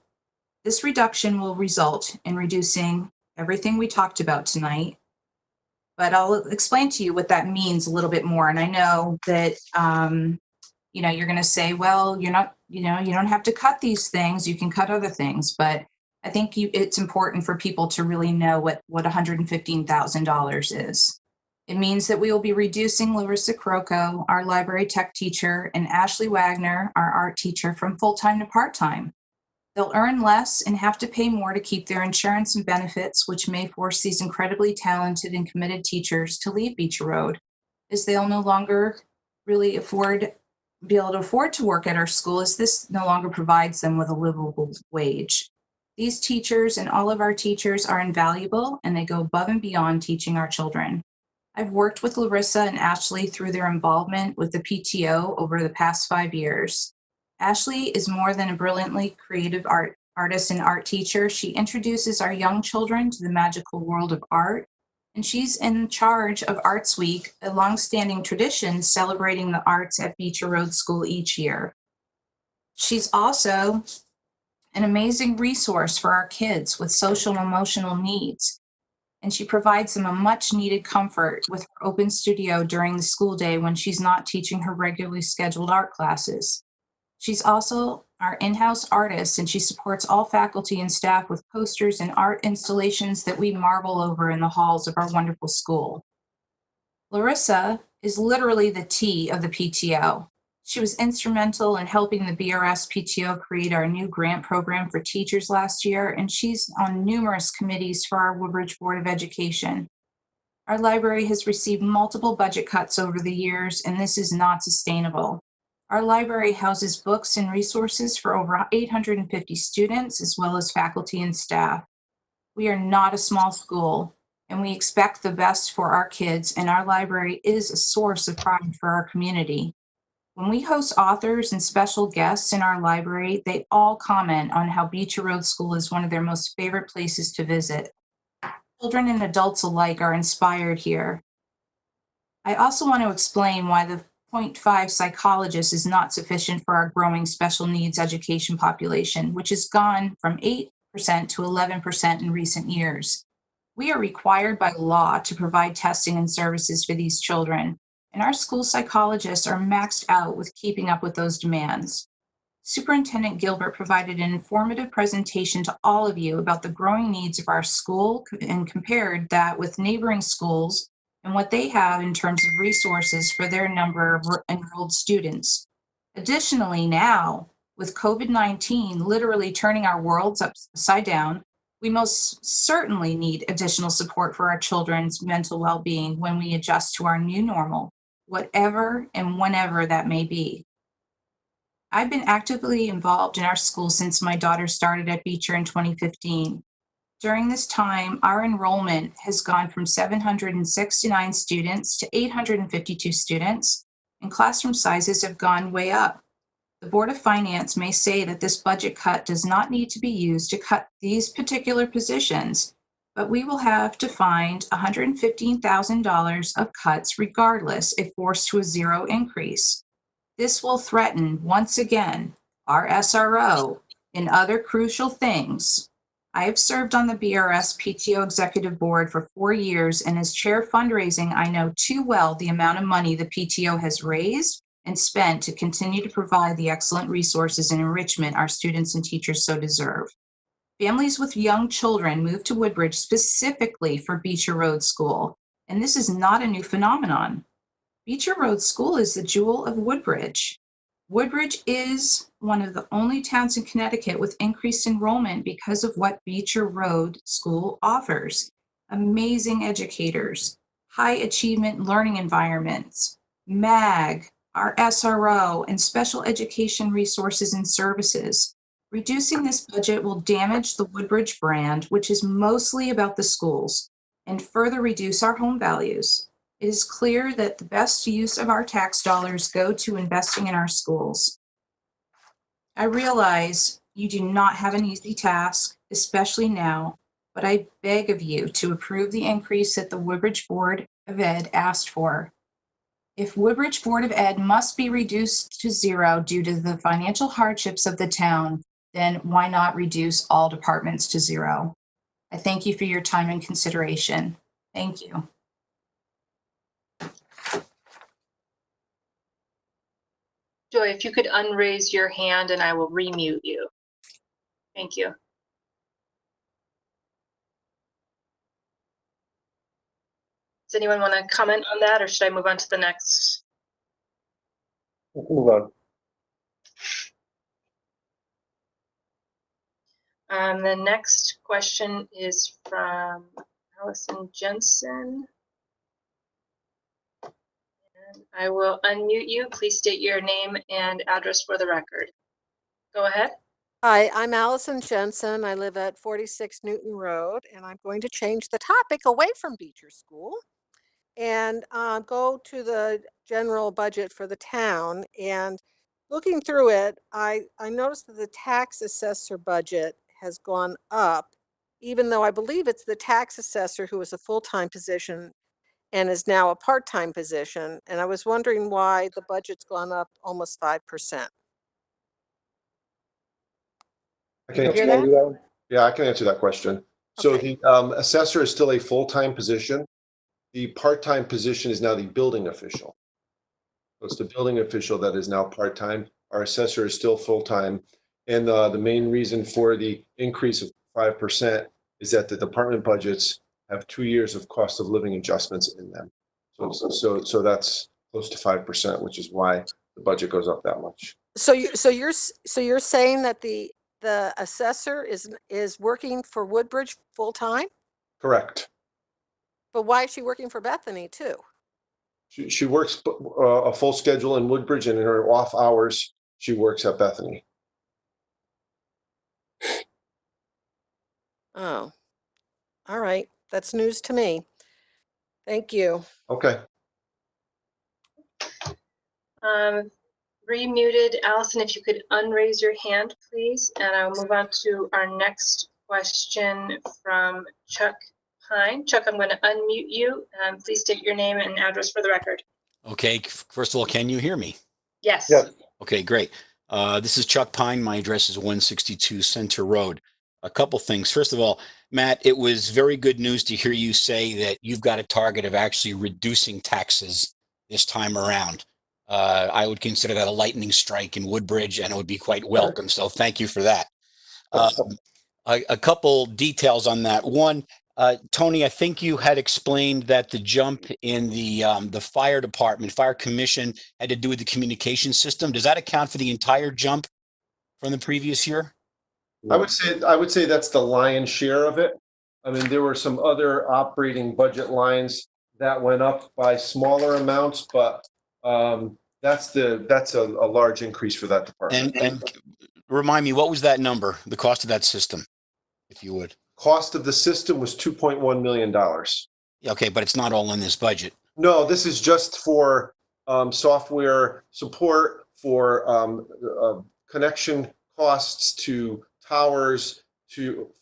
Speaker 11: This reduction will result in reducing everything we talked about tonight, but I'll explain to you what that means a little bit more. And I know that, you're going to say, well, you don't have to cut these things. You can cut other things. But I think it's important for people to really know what $115,000 is. It means that we will be reducing Larissa Croco, our library tech teacher, and Ashley Wagner, our art teacher, from full-time to part-time. They'll earn less and have to pay more to keep their insurance and benefits, which may force these incredibly talented and committed teachers to leave Beecher Road, as they'll no longer really be able to afford to work at our school, as this no longer provides them with a livable wage. These teachers and all of our teachers are invaluable, and they go above and beyond teaching our children. I've worked with Larissa and Ashley through their involvement with the PTO over the past 5 years. Ashley is more than a brilliantly creative artist and art teacher. She introduces our young children to the magical world of art, and she's in charge of Arts Week, a longstanding tradition celebrating the arts at Beecher Road School each year. She's also an amazing resource for our kids with social and emotional needs, and she provides them a much needed comfort with her open studio during the school day when she's not teaching her regularly scheduled art classes. She's also our in-house artist, and she supports all faculty and staff with posters and art installations that we marvel over in the halls of our wonderful school. Larissa is literally the T of the PTO. She was instrumental in helping the BRS PTO create our new grant program for teachers last year, and she's on numerous committees for our Woodbridge Board of Education. Our library has received multiple budget cuts over the years, and this is not sustainable. Our library houses books and resources for over 850 students, as well as faculty and staff. We are not a small school, and we expect the best for our kids, and our library is a source of pride for our community. When we host authors and special guests in our library, they all comment on how Beecher Road School is one of their most favorite places to visit. Children and adults alike are inspired here. I also want to explain why the 0.5 psychologist is not sufficient for our growing special needs education population, which has gone from 8% to 11% in recent years. We are required by law to provide testing and services for these children, and our school psychologists are maxed out with keeping up with those demands. Superintendent Gilbert provided an informative presentation to all of you about the growing needs of our school and compared that with neighboring schools and what they have in terms of resources for their number of enrolled students. Additionally, now, with COVID-19 literally turning our worlds upside down, we most certainly need additional support for our children's mental well-being when we adjust to our new normal, whatever and whenever that may be. I've been actively involved in our school since my daughter started at Beecher in 2015. During this time, our enrollment has gone from 769 students to 852 students, and classroom sizes have gone way up. The Board of Finance may say that this budget cut does not need to be used to cut these particular positions, but we will have to find $115,000 of cuts regardless if forced to a zero increase. This will threaten, once again, our SRO and other crucial things. I have served on the BRS PTO Executive Board for 4 years, and as chair fundraising, I know too well the amount of money the PTO has raised and spent to continue to provide the excellent resources and enrichment our students and teachers so deserve. Families with young children move to Woodbridge specifically for Beecher Road School, and this is not a new phenomenon. Beecher Road School is the jewel of Woodbridge. Woodbridge is one of the only towns in Connecticut with increased enrollment because of what Beecher Road School offers. Amazing educators, high achievement learning environments, MAG, our SRO, and special education resources and services. Reducing this budget will damage the Woodbridge brand, which is mostly about the schools, and further reduce our home values. It is clear that the best use of our tax dollars go to investing in our schools. I realize you do not have an easy task, especially now, but I beg of you to approve the increase that the Woodbridge Board of Ed asked for. If Woodbridge Board of Ed must be reduced to zero due to the financial hardships of the town, then why not reduce all departments to zero? I thank you for your time and consideration. Thank you.
Speaker 4: Joy, if you could unraise your hand and I will remute you. Thank you. Does anyone want to comment on that, or should I move on to the next?
Speaker 1: Let's move on.
Speaker 4: The next question is from Allison Jensen. And I will unmute you. Please state your name and address for the record. Go ahead.
Speaker 8: Hi, I'm Allison Jensen. I live at 46 Newton Road, and I'm going to change the topic away from Beecher School and go to the general budget for the town. And looking through it, I noticed that the tax assessor budget has gone up, even though I believe it's the tax assessor who is a full-time position and is now a part-time position. And I was wondering why the budget's gone up almost 5%.
Speaker 3: I can
Speaker 8: You hear
Speaker 3: answer
Speaker 8: that?
Speaker 3: Yeah, I can answer that question. So
Speaker 8: Okay.
Speaker 3: the assessor is still a full-time position. The part-time position is now the building official. So it's the building official that is now part-time. Our assessor is still full-time. And the main reason for the increase of 5% is that the department budgets have 2 years of cost of living adjustments in them. So that's close to 5%, which is why the budget goes up that much.
Speaker 8: So you're saying that the assessor is working for Woodbridge full-time?
Speaker 3: Correct.
Speaker 8: But why is she working for Bethany too?
Speaker 3: She works a full schedule in Woodbridge, and in her off hours, she works at Bethany.
Speaker 8: Oh, all right. That's news to me. Thank you.
Speaker 3: Okay.
Speaker 4: Remuted. Allison, if you could unraise your hand, please. And I'll move on to our next question from Chuck Pine. Chuck, I'm going to unmute you. Please state your name and address for the record.
Speaker 12: Okay, first of all, can you hear me?
Speaker 4: Yes.
Speaker 1: Yes.
Speaker 12: Okay, great. This is Chuck Pine. My address is 162 Center Road. A couple things. First of all, Matt, it was very good news to hear you say that you've got a target of actually reducing taxes this time around. I would consider that a lightning strike in Woodbridge, and it would be quite welcome. So thank you for that. A couple details on that. One, Tony, I think you had explained that the jump in the fire department, fire commission, had to do with the communication system. Does that account for the entire jump from the previous year?
Speaker 3: I would say that's the lion's share of it. I mean, there were some other operating budget lines that went up by smaller amounts, but that's a large increase for that department.
Speaker 12: And remind me, what was that number, the cost of that system, if you would?
Speaker 3: Cost of the system was $2.1 million.
Speaker 12: Okay, but it's not all in this budget.
Speaker 3: No, this is just for software support, for connection costs to towers,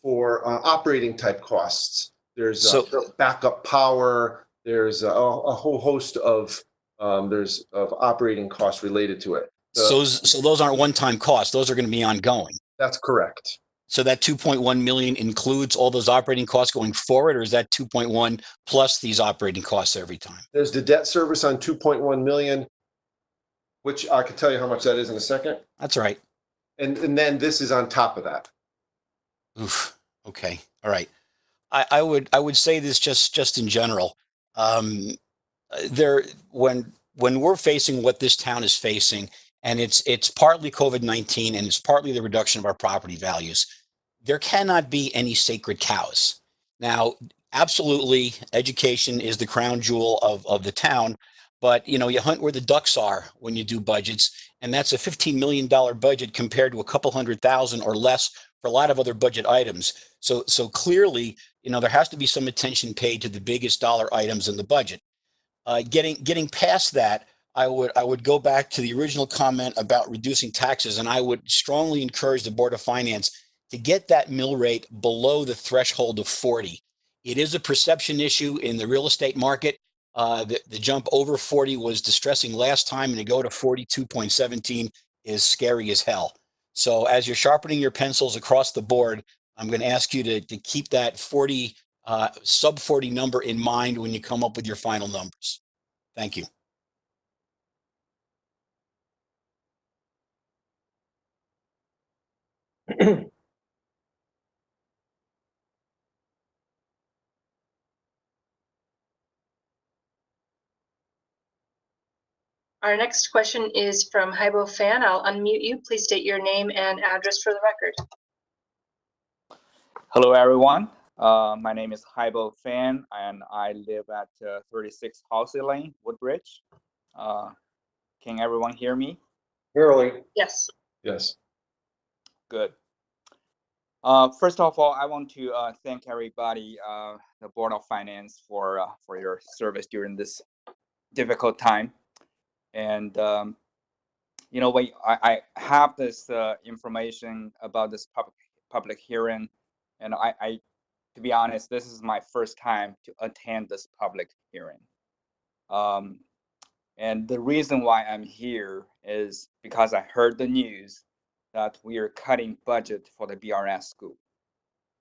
Speaker 3: for operating type costs. There's backup power. There's a whole host of operating costs related to it.
Speaker 12: So those aren't one-time costs. Those are going to be ongoing.
Speaker 3: That's correct.
Speaker 12: So that 2.1 million includes all those operating costs going forward, or is that 2.1 plus these operating costs every time?
Speaker 3: There's the debt service on 2.1 million, which I can tell you how much that is in a second.
Speaker 12: That's right.
Speaker 3: And then this is on top of that.
Speaker 12: Oof. Okay. All right. I would say this just in general. When we're facing what this town is facing, and it's partly COVID-19 and it's partly the reduction of our property values, there cannot be any sacred cows. Now, absolutely, education is the crown jewel of the town, but you hunt where the ducks are when you do budgets, and that's a $15 million budget compared to a couple $100,000 or less for a lot of other budget items. So clearly, there has to be some attention paid to the biggest dollar items in the budget. Getting past that, I would go back to the original comment about reducing taxes, and I would strongly encourage the Board of Finance to get that mill rate below the threshold of 40. It is a perception issue in the real estate market. The jump over 40 was distressing last time, and to go to 42.17 is scary as hell. So as you're sharpening your pencils across the board, I'm going to ask you to keep that 40, sub 40 number in mind when you come up with your final numbers. Thank you.
Speaker 4: Our next question is from Haibo Fan. I'll unmute you. Please state your name and address for the record.
Speaker 13: Hello, everyone. My name is Haibo Fan, and I live at 36 Halsey Lane, Woodbridge. Can everyone hear me?
Speaker 1: Barely.
Speaker 4: Yes.
Speaker 3: Yes.
Speaker 13: Good. First of all, I want to thank everybody, the Board of Finance, for your service during this difficult time. And you know, when I have this information about this public hearing, and I, to be honest, this is my first time to attend this public hearing. And the reason why I'm here is because I heard the news that we are cutting budget for the BRS school.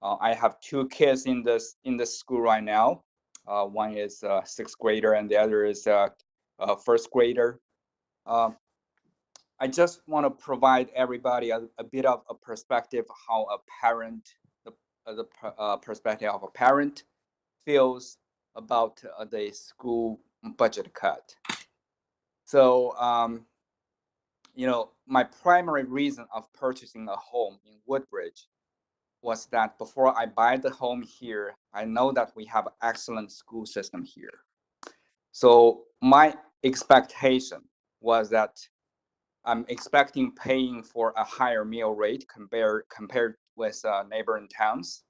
Speaker 13: I have two kids in this school right now. One is a sixth grader, and the other is a first grader. I just want to provide everybody a bit of a perspective how a parent, the perspective of a parent feels about the school budget cut. So, you know, my primary reason of purchasing a home in Woodbridge was that before I buy the home here, I know that we have an excellent school system here. So my expectation was that I'm expecting paying for a higher meal rate compared with neighboring towns.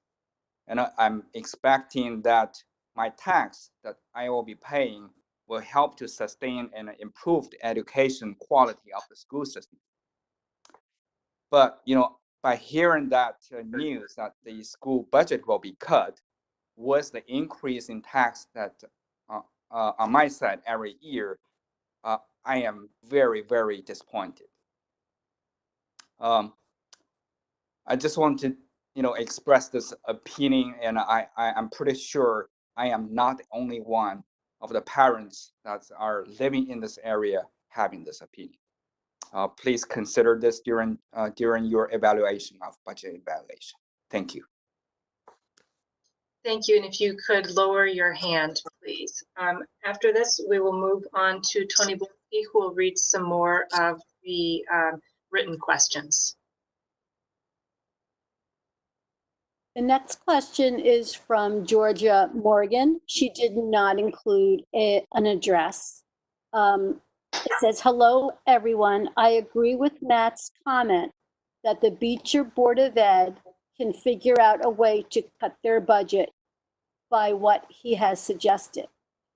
Speaker 13: And I'm expecting that my tax that I will be paying will help to sustain and improve the education quality of the school system. But, you know, by hearing that news that the school budget will be cut, with the increase in tax that on my side every year, I am very, very disappointed. I just want to, you know, express this opinion, and I'm pretty sure I am not the only one of the parents that are living in this area having this opinion. Please consider this during your evaluation of budget evaluation. Thank you.
Speaker 4: Thank you. And if you could lower your hand, please. After this, we will move on to Tony Blinsky, who will read some more of the written questions.
Speaker 5: The next question is from Georgia Morgan. She did not include an address. It says, hello, everyone. I agree with Matt's comment that the Beecher Board of Ed can figure out a way to cut their budget by what he has suggested.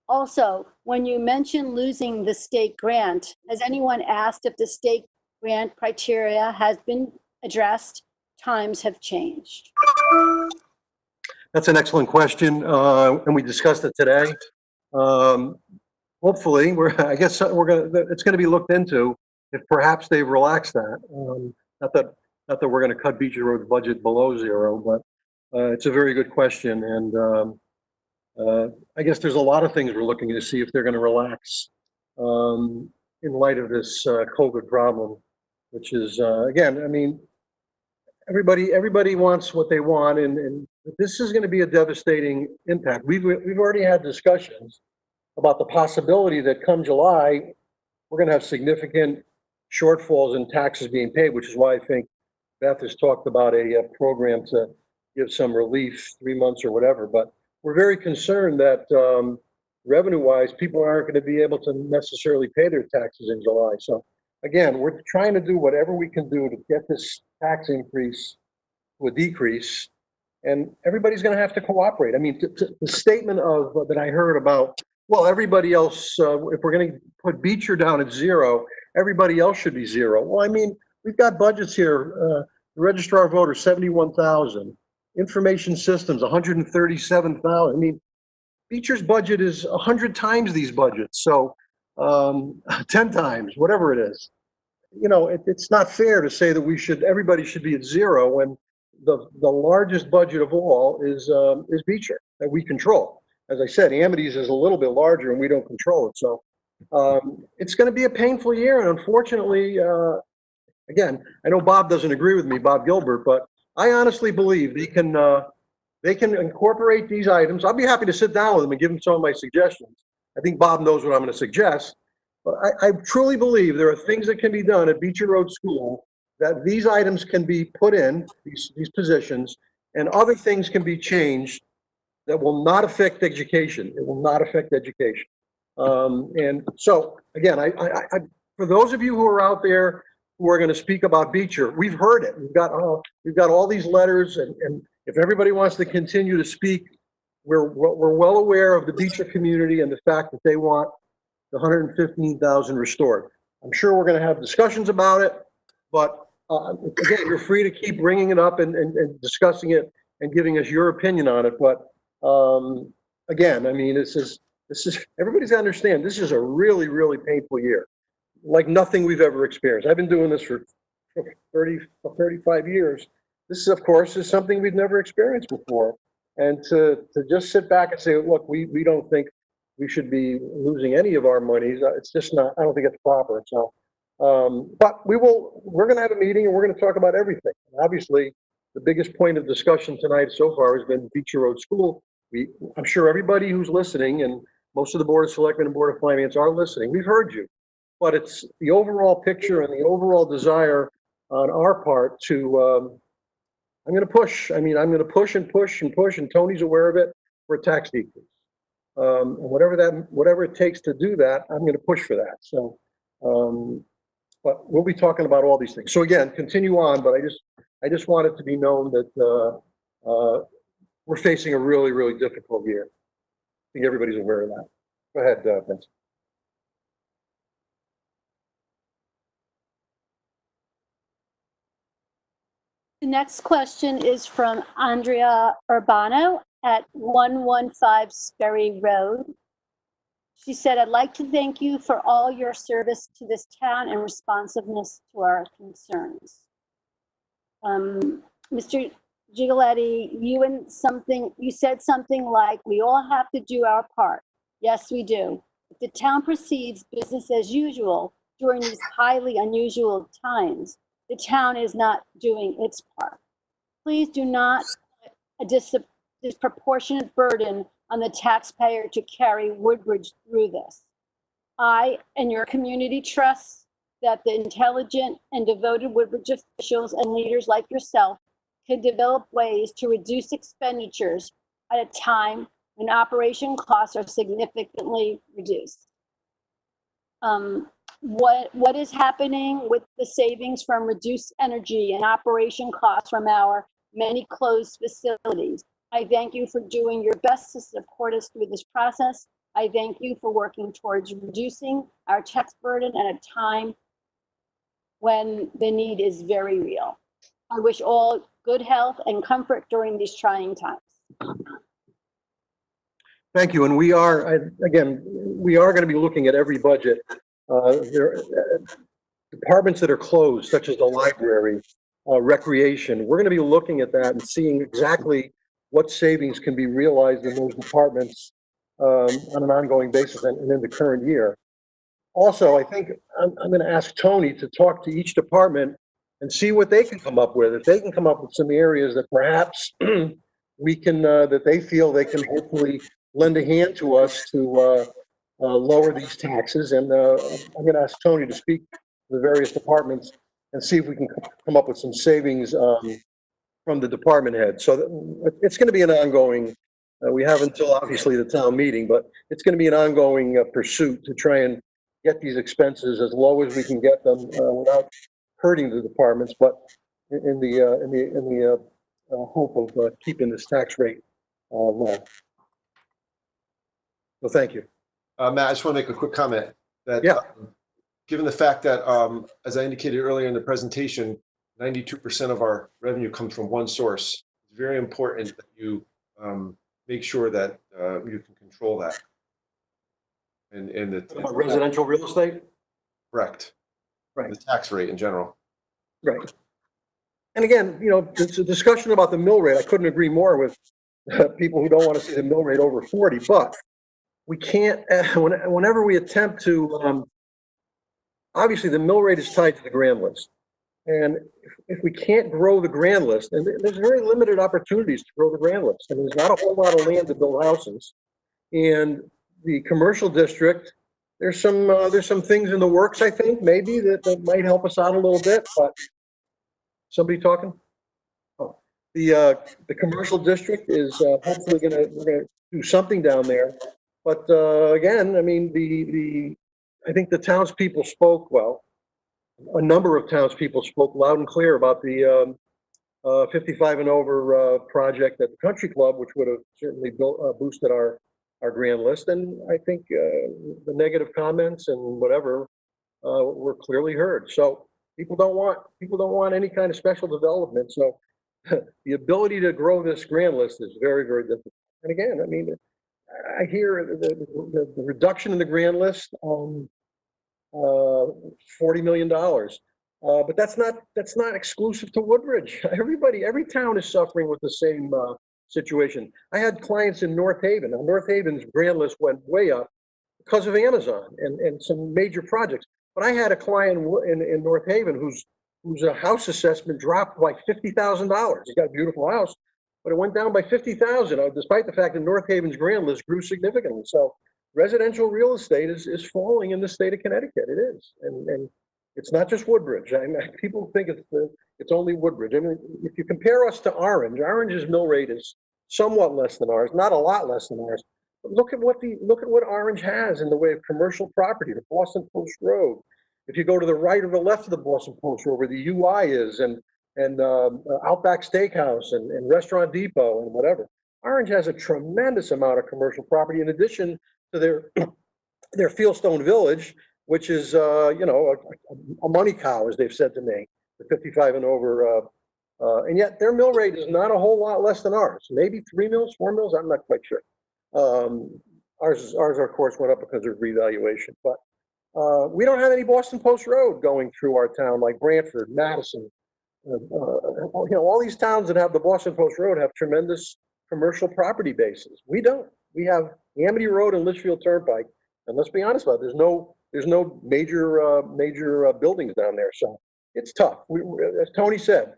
Speaker 5: Also, when you mention losing the state grant, has anyone asked if the state grant criteria has been addressed? Times have changed.
Speaker 1: That's an excellent question, and we discussed it today. Hopefully, it's going to be looked into if perhaps they've relaxed that. Not that we're going to cut Beecher Road's budget below zero, but it's a very good question, and I guess there's a lot of things we're looking to see if they're going to relax in light of this COVID problem, which is again, I mean, everybody wants what they want, and this is going to be a devastating impact. We've already had discussions about the possibility that come July, we're going to have significant shortfalls in taxes being paid, which is why I think Beth has talked about a program to give some relief, 3 months or whatever. But we're very concerned that revenue-wise, people aren't going to be able to necessarily pay their taxes in July. So again, we're trying to do whatever we can do to get this tax increase to a decrease, and everybody's going to have to cooperate. I mean, the statement of that I heard about well, everybody else, if we're going to put Beecher down at 0, everybody else should be 0. Well, I mean, we've got budgets here. The registrar of voters, 71,000. Information systems, 137,000. I mean, Beecher's budget is 100 times these budgets. So 10 times, whatever it is. You know, it's not fair to say that everybody should be at 0 when the largest budget of all is Beecher that we control. As I said, Amity's is a little bit larger and we don't control it. So it's going to be a painful year. And unfortunately, again, I know Bob doesn't agree with me, Bob Gilbert, but I honestly believe they can incorporate these items. I'll be happy to sit down with them and give them some of my suggestions. I think Bob knows what I'm going to suggest. But I truly believe there are things that can be done at Beecher Road School that these items can be put in, these positions, and other things can be changed that will not affect education. It will not affect education. And so, again, for those of you who are out there who are going to speak about Beecher, we've heard it. We've got all these letters, and if everybody wants to continue to speak, we're well aware of the Beecher community and the fact that they want the 115,000 restored. I'm sure we're going to have discussions about it, but again, you're free to keep bringing it up and discussing it and giving us your opinion on it. But again, I mean, this is everybody's got to understand this is a really, really painful year, like nothing we've ever experienced. I've been doing this for 35 years. This, of course, is something we've never experienced before. And to just sit back and say, look, we don't think we should be losing any of our monies. It's just not, I don't think it's proper. So, but we're going to have a meeting and we're going to talk about everything. Obviously, the biggest point of discussion tonight so far has been Beecher Road School. I'm sure everybody who's listening, and most of the Board of Selectmen and Board of Finance are listening, we've heard you. But it's the overall picture and the overall desire on our part to, I'm going to push. I mean, I'm going to push and push and push, and Tony's aware of it, for a tax decrease. And whatever it takes to do that, I'm going to push for that. So, but we'll be talking about all these things. So again, continue on, but I just want it to be known that we're facing a really, really difficult year. I think everybody's aware of that. Go ahead, Vince.
Speaker 5: The next question is from Andrea Urbano at 115 Sperry Road. She said, I'd like to thank you for all your service to this town and responsiveness to our concerns. Mr. Gigoletti, you said something like, we all have to do our part. Yes, we do. If the town proceeds business as usual during these highly unusual times, the town is not doing its part. Please do not put a disproportionate burden on the taxpayer to carry Woodbridge through this. I and your community trust that the intelligent and devoted Woodbridge officials and leaders like yourself can develop ways to reduce expenditures at a time when operation costs are significantly reduced. What is happening with the savings from reduced energy and operation costs from our many closed facilities? I thank you for doing your best to support us through this process. I thank you for working towards reducing our tax burden at a time when the need is very real. I wish all good health and comfort during these trying times.
Speaker 1: Thank you. And we are going to be looking at every budget. There are departments that are closed, such as the library, recreation. We're going to be looking at that and seeing exactly what savings can be realized in those departments on an ongoing basis and in the current year. Also, I think I'm going to ask Tony to talk to each department and see what they can come up with. If they can come up with some areas that perhaps we can, that they feel they can hopefully lend a hand to us to lower these taxes. And I'm going to ask Tony to speak to the various departments and see if we can come up with some savings from the department head. So it's going to be an ongoing, we have until obviously the town meeting, but it's going to be an ongoing pursuit to try and get these expenses as low as we can get them without hurting the departments, but in the hope of keeping this tax rate low. So thank you.
Speaker 3: Matt, I just want to make a quick comment that
Speaker 1: Yeah.
Speaker 3: Given the fact that, as I indicated earlier in the presentation, 92% of our revenue comes from one source. It's very important that you make sure that you can control that. And
Speaker 1: About residential real estate?
Speaker 3: Correct.
Speaker 1: Right.
Speaker 3: The tax rate in general.
Speaker 1: Right. And again, it's a discussion about the mill rate. I couldn't agree more with people who don't want to see the mill rate over 40, but we can't, whenever we attempt to, obviously the mill rate is tied to the grand list. And if we can't grow the grand list, and there's very limited opportunities to grow the grand list, and there's not a whole lot of land to build houses. And the commercial district, there's some things in the works, I think, maybe that might help us out a little bit, but somebody talking? Oh, the commercial district is hopefully we're gonna do something down there. But again, I mean, I think the townspeople spoke, well, a number of townspeople spoke loud and clear about the 55 and over project at the country club, which would have certainly boosted our grand list. And I think the negative comments and whatever were clearly heard. So people don't want any kind of special development. So the ability to grow this grand list is very, very difficult. And again, I mean, I hear the reduction in the grand list, $40 million. But that's not exclusive to Woodbridge. Every town is suffering with the same situation. I had clients in North Haven. Now, North Haven's grand list went way up because of Amazon and some major projects. But I had a client in North Haven whose house assessment dropped like $50,000. He got a beautiful house, but it went down by $50,000, despite the fact that North Haven's grand list grew significantly. So residential real estate is falling in the state of Connecticut. It is, and it's not just Woodbridge. I mean, people think it's only Woodbridge. I mean, if you compare us to Orange's mill rate is somewhat less than ours, not a lot less than ours. But look at what Orange has in the way of commercial property, the Boston Post Road. If you go to the right or the left of the Boston Post Road, where the UI is, and Outback Steakhouse and Restaurant Depot and whatever, Orange has a tremendous amount of commercial property in addition to their Fieldstone Village, which is a money cow, as they've said to me, the 55 and over, and yet their mill rate is not a whole lot less than ours. Maybe 3 mils, 4 mils, I'm not quite sure. Ours of course went up because of revaluation, but we don't have any Boston Post Road going through our town like Brantford, Madison. All these towns that have the Boston Post Road have tremendous commercial property bases. We don't. We have Amity Road and Litchfield Turnpike, and let's be honest about it, there's no major buildings down there, so it's tough. As Tony said,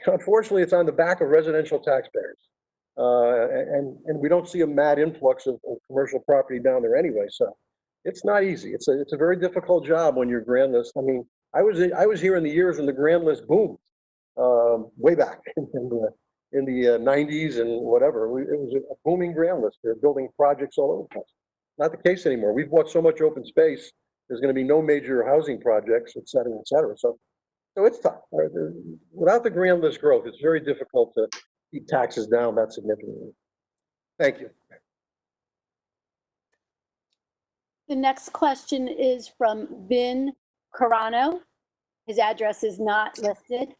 Speaker 1: unfortunately, it's on the back of residential taxpayers, and we don't see a mad influx of commercial property down there anyway. So it's not easy. It's a very difficult job when you're grand list. I mean, I was here in the years when the grand list boomed, way back in the 90s and whatever. It was a booming grand list. They're building projects all over the place. Not the case anymore. We've bought so much open space. There's going to be no major housing projects, et cetera, et cetera. So it's tough. Without the grand list growth, it's very difficult to keep taxes down that significantly. Thank you.
Speaker 5: The next question is from Vin Carano. His address is not listed.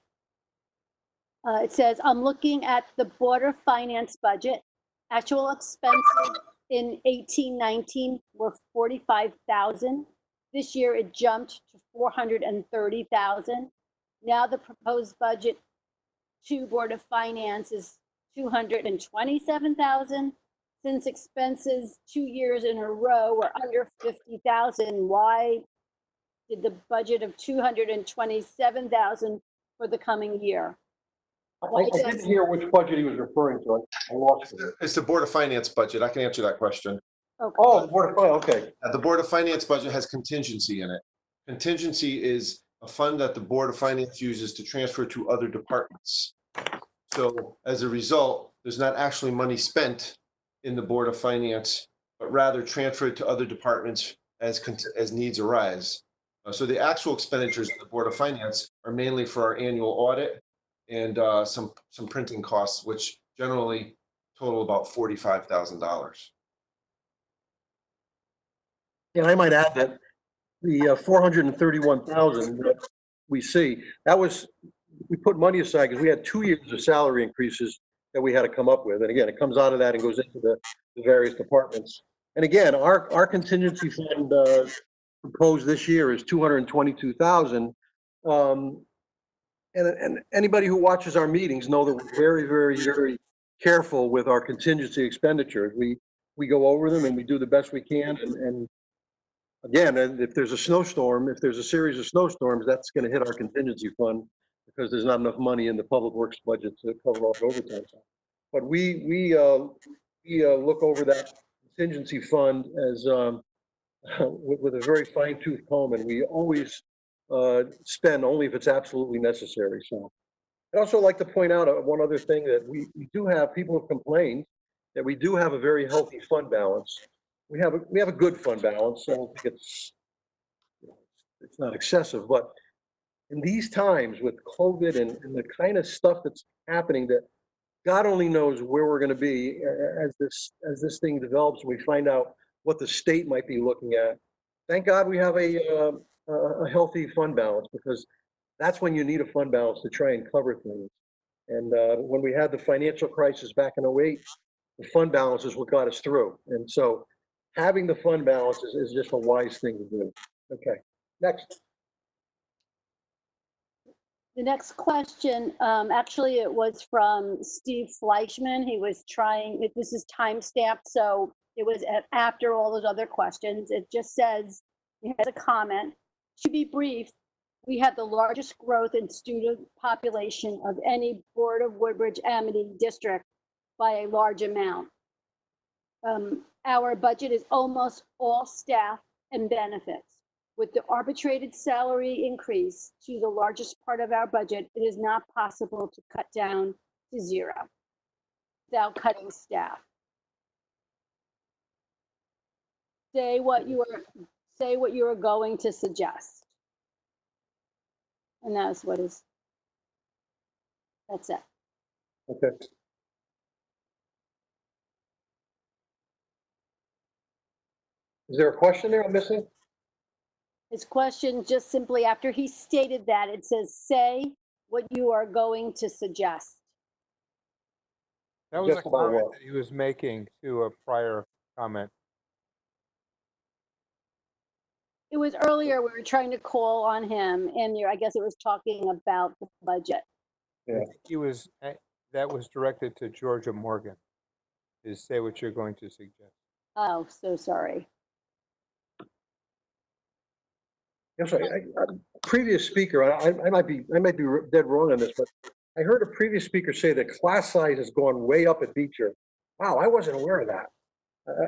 Speaker 5: It says, I'm looking at the Board of Finance budget. Actual expenses in 18-19 were $45,000. This year it jumped to $430,000. Now the proposed budget to Board of Finance is $227,000. Since expenses 2 years in a row were under $50,000, why did the budget of $227,000 for the coming year?
Speaker 1: I didn't hear which budget he was referring to. I lost it.
Speaker 3: It's the Board of Finance budget. I can answer that question.
Speaker 5: Okay.
Speaker 1: Oh, the Board of Finance, okay.
Speaker 3: The Board of Finance budget has contingency in it. Contingency is a fund that the Board of Finance uses to transfer to other departments. So as a result, there's not actually money spent in the Board of Finance, but rather transferred to other departments as needs arise. So the actual expenditures of the Board of Finance are mainly for our annual audit and some printing costs, which generally total about $45,000.
Speaker 1: And I might add that the 431,000 that we see, that was, we put money aside because we had 2 years of salary increases that we had to come up with. And again, it comes out of that and goes into the various departments. And again, our contingency fund proposed this year is 222,000. And anybody who watches our meetings know that we're very, very, very careful with our contingency expenditures. We go over them and we do the best we can. And again, and if there's a snowstorm, if there's a series of snowstorms, that's going to hit our contingency fund because there's not enough money in the public works budget to cover all the overtime. But we look over that contingency fund as with a very fine tooth comb, and we always spend only if it's absolutely necessary. So I'd also like to point out one other thing, that we do have, people have complained that we do have a very healthy fund balance. We have a good fund balance. I don't think it's not excessive, but in these times with COVID and the kind of stuff that's happening, that God only knows where we're going to be as this thing develops, and we find out what the state might be looking at. Thank God we have a healthy fund balance, because that's when you need a fund balance to try and cover things. And when we had the financial crisis back in 2008, the fund balance is what got us through. And so having the fund balance is just a wise thing to do. Okay, next.
Speaker 5: The next question, actually, it was from Steve Fleischman. He was trying, this is time stamped, so it was after all those other questions. It just says, he has a comment. To be brief, we had the largest growth in student population of any Board of Woodbridge Amity district by a large amount. Our budget is almost all staff and benefits. With the arbitrated salary increase to the largest part of our budget, it is not possible to cut down to zero without cutting staff. Say what you are going to suggest. And that's it.
Speaker 1: Okay. Is there a question there I'm missing?
Speaker 5: His question, just simply after he stated that, it says, say what you are going to suggest.
Speaker 7: That was a
Speaker 1: Just about
Speaker 7: comment
Speaker 1: what?
Speaker 7: that he was making to a prior comment.
Speaker 5: It was earlier, we were trying to call on him, and I guess it was talking about the budget.
Speaker 1: Yeah.
Speaker 7: I think he was, that was directed to Georgia Morgan, is say what you're going to suggest.
Speaker 5: Oh, so sorry.
Speaker 1: Yes, previous speaker, I might be dead wrong on this, but I heard a previous speaker say that class size has gone way up at Beecher. Wow, I wasn't aware of that.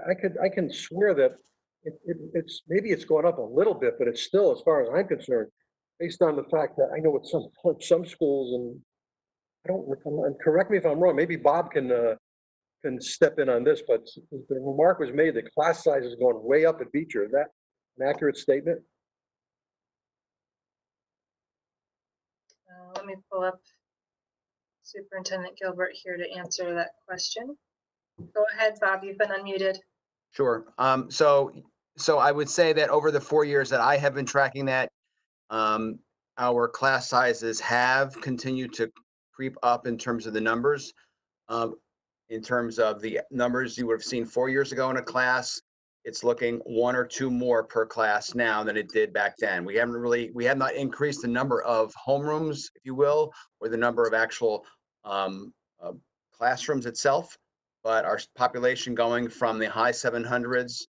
Speaker 1: I can swear that it's maybe it's gone up a little bit, but it's still, as far as I'm concerned, based on the fact that I know with some schools, and I don't, correct me if I'm wrong, maybe Bob can step in on this, but the remark was made that class size has gone way up at Beecher. Is that an accurate statement?
Speaker 4: Let me pull up Superintendent Gilbert here to answer that question. Go ahead, Bob, you've been unmuted.
Speaker 9: Sure. So I would say that over the 4 years that I have been tracking that, our class sizes have continued to creep up in terms of the numbers. In terms of the numbers you would have seen 4 years ago in a class, it's looking 1 or 2 more per class now than it did back then. We have not increased the number of homerooms, if you will, or the number of actual classrooms itself, but our population going from the high 700s,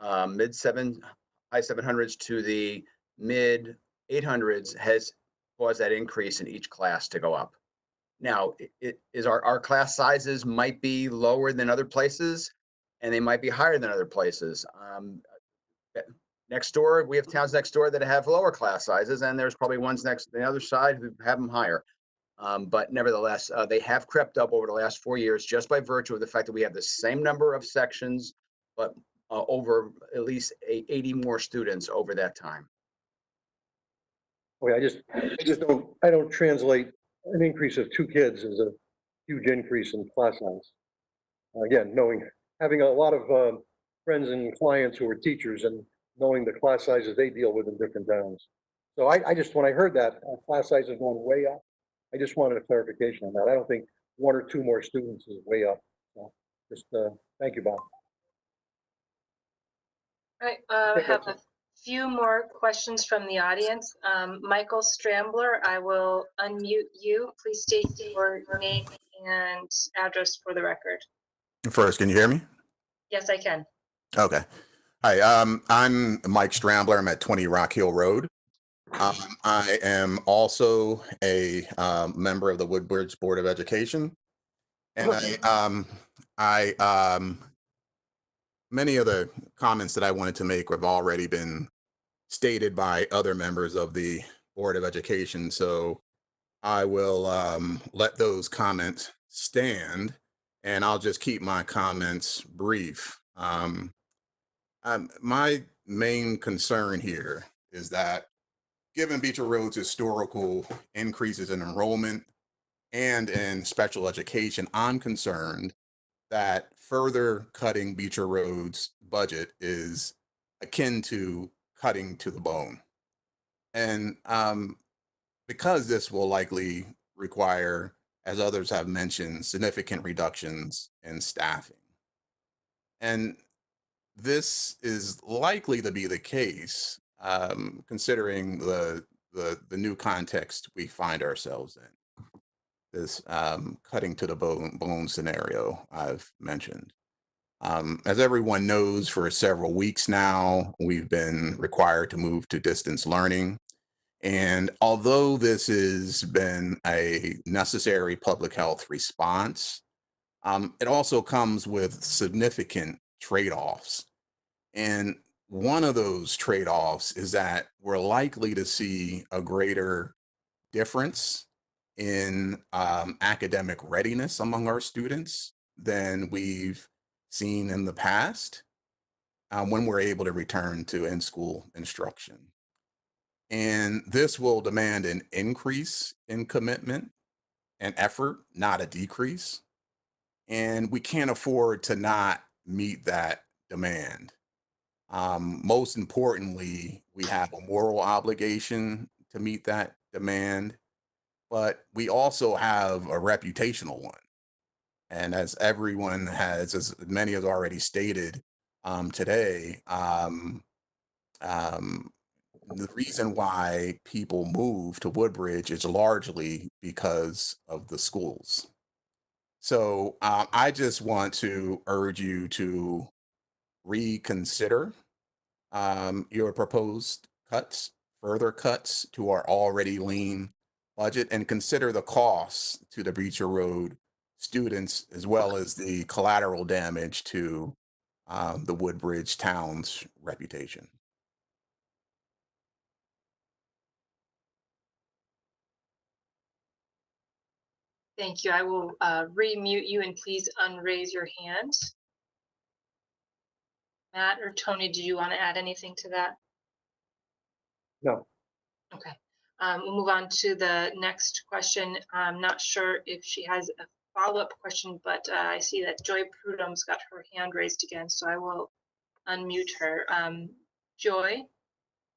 Speaker 9: high 700s to the mid 800s has caused that increase in each class to go up. Now, it is our class sizes might be lower than other places, and they might be higher than other places. Next door, we have towns next door that have lower class sizes, and there's probably ones next to the other side who have them higher. But nevertheless, they have crept up over the last 4 years just by virtue of the fact that we have the same number of sections, but over at least 80 more students over that time.
Speaker 1: Okay, I don't translate an increase of 2 kids as a huge increase in class size. Again, having a lot of friends and clients who are teachers, and knowing the class sizes they deal with in different towns. So I just, when I heard that class size is going way up, I just wanted a clarification on that. I don't think 1 or 2 more students is way up. So just, thank you, Bob.
Speaker 4: All right,
Speaker 1: Okay,
Speaker 4: have
Speaker 1: that's
Speaker 4: a few more questions from the audience. Michael Strambler, I will unmute you. Please state your name and address for the record.
Speaker 14: First, can you hear me?
Speaker 4: Yes, I can.
Speaker 14: Okay. Hi, I'm Mike Strambler. I'm at 20 Rock Hill Road. I am also a member of the Woodbridge Board of Education. And many of the comments that I wanted to make have already been stated by other members of the Board of Education. So I will let those comments stand, and I'll just keep my comments brief. My main concern here is that given Beecher Road's historical increases in enrollment and in special education, I'm concerned that further cutting Beecher Road's budget is akin to cutting to the bone. And because this will likely require, as others have mentioned, significant reductions in staffing. And this is likely to be the case, considering the new context we find ourselves in. This cutting to the bone scenario I've mentioned. As everyone knows, for several weeks now, we've been required to move to distance learning. And although this has been a necessary public health response, it also comes with significant trade-offs. And one of those trade-offs is that we're likely to see a greater difference in academic readiness among our students than we've seen in the past when we're able to return to in-school instruction. And this will demand an increase in commitment and effort, not a decrease. And we can't afford to not meet that demand. Most importantly, we have a moral obligation to meet that demand, but we also have a reputational one. And as everyone has, as many have already stated today, the reason why people move to Woodbridge is largely because of the schools. So I just want to urge you to reconsider your proposed cuts, further cuts to our already lean budget, and consider the costs to the Beecher Road students, as well as the collateral damage to the Woodbridge town's reputation.
Speaker 4: Thank you. I will re-mute you and please unraise your hand. Matt or Tony, do you want to add anything to that?
Speaker 1: No.
Speaker 4: Okay. We'll move on to the next question. I'm not sure if she has a follow-up question, but I see that Joy Prudhom's got her hand raised again, so I will unmute her. Joy,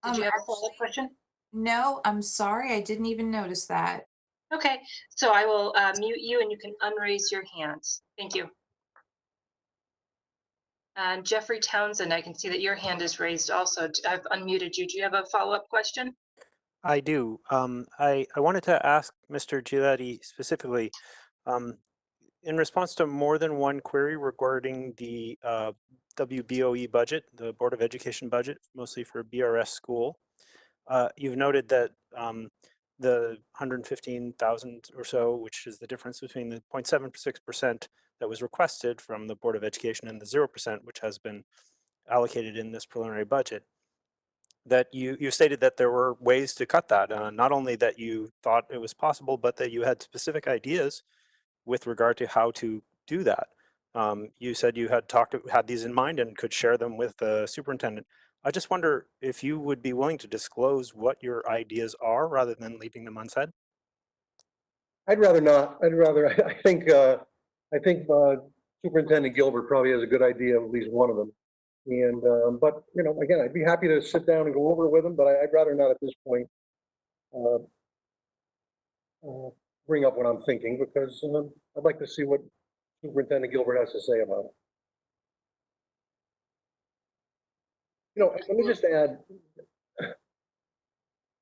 Speaker 4: did you have a follow-up question?
Speaker 11: No, I'm sorry. I didn't even notice that.
Speaker 4: Okay, so I will mute you and you can unraise your hands. Thank you. And Jeffrey Townsend, I can see that your hand is raised also. I've unmuted you. Do you have a follow-up question?
Speaker 10: I do. I wanted to ask Mr. Giletti specifically, in response to more than one query regarding the WBOE budget, the Board of Education budget, mostly for BRS school, you've noted that the 115,000 or so, which is the difference between the 0.76% that was requested from the Board of Education and the 0%, which has been allocated in this preliminary budget, that you stated that there were ways to cut that. Not only that you thought it was possible, but that you had specific ideas with regard to how to do that. You said you had these in mind and could share them with the superintendent. I just wonder if you would be willing to disclose what your ideas are rather than leaving them unsaid.
Speaker 1: I'd rather not. I think Superintendent Gilbert probably has a good idea of at least one of them. And, but, you know, again, I'd be happy to sit down and go over it with them, but I'd rather not at this point uh, bring up what I'm thinking, because I'd like to see what Superintendent Gilbert has to say about it. You know, let me just add,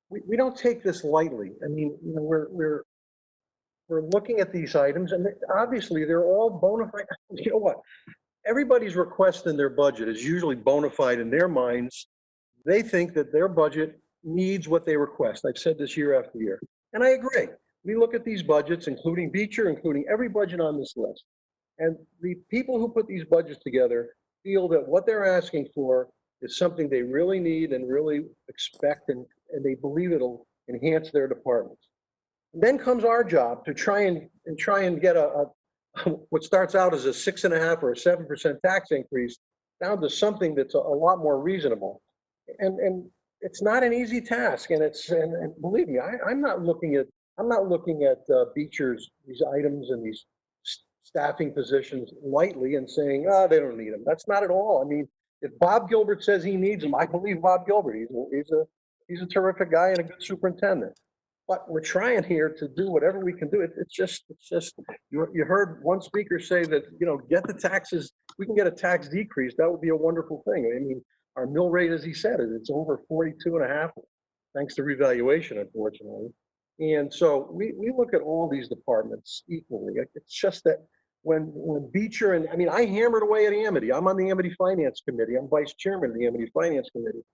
Speaker 1: we don't take this lightly. I mean, you know, we're looking at these items, and obviously they're all bona fide. You know what? Everybody's request in their budget is usually bona fide in their minds. They think that their budget needs what they request. I've said this year after year, and I agree. We look at these budgets, including Beecher, including every budget on this list, and the people who put these budgets together feel that what they're asking for is something they really need and really expect, and they believe it'll enhance their departments. And then comes our job to try and get a what starts out as a 6.5% or a 7% tax increase down to something that's a lot more reasonable. And it's not an easy task. And and believe me, I'm not looking at Beecher's these items and these staffing positions lightly and saying, oh, they don't need them. That's not at all. I mean, if Bob Gilbert says he needs them, I believe Bob Gilbert. He's a terrific guy and a good superintendent. But we're trying here to do whatever we can do. It's just you heard one speaker say that, you know, get the taxes. We can get a tax decrease. That would be a wonderful thing. I mean, our mill rate, as he said, it's over 42.5, thanks to revaluation, unfortunately. And so we look at all these departments equally. It's just that when Beecher and, I mean, I hammered away at Amity. I'm on the Amity Finance Committee. I'm vice chairman of the Amity Finance Committee.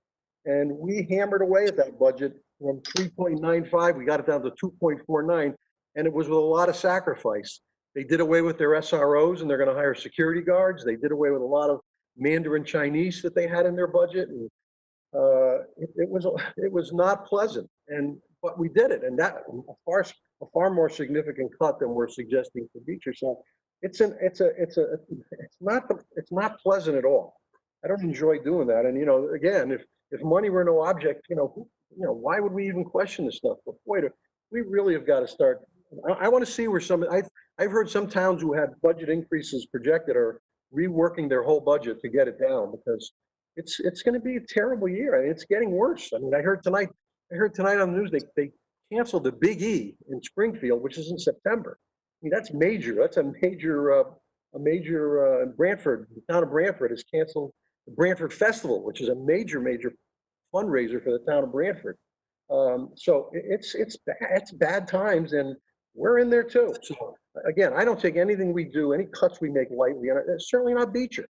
Speaker 1: And we hammered away at that budget from 3.95, we got it down to 2.49, and it was with a lot of sacrifice. They did away with their SROs, and they're going to hire security guards. They did away with a lot of Mandarin Chinese that they had in their budget, and it was not pleasant. But we did it, and that a far more significant cut than we're suggesting for Beecher. So it's not pleasant at all. I don't enjoy doing that. And, you know, again, if money were no object, you know, why would we even question this stuff? But boy, we really have got to start. I want to see where I've heard some towns who had budget increases projected are reworking their whole budget to get it down, because it's going to be a terrible year. I mean, it's getting worse. I mean, I heard tonight on the news they canceled the Big E in Springfield, which is in September. I mean, that's major. That's a major Brantford. The town of Brantford has canceled the Brantford Festival, which is a major fundraiser for the town of Brantford. So it's bad times, and we're in there too. So again, I don't take anything we do, any cuts we make lightly, and it's certainly not Beecher.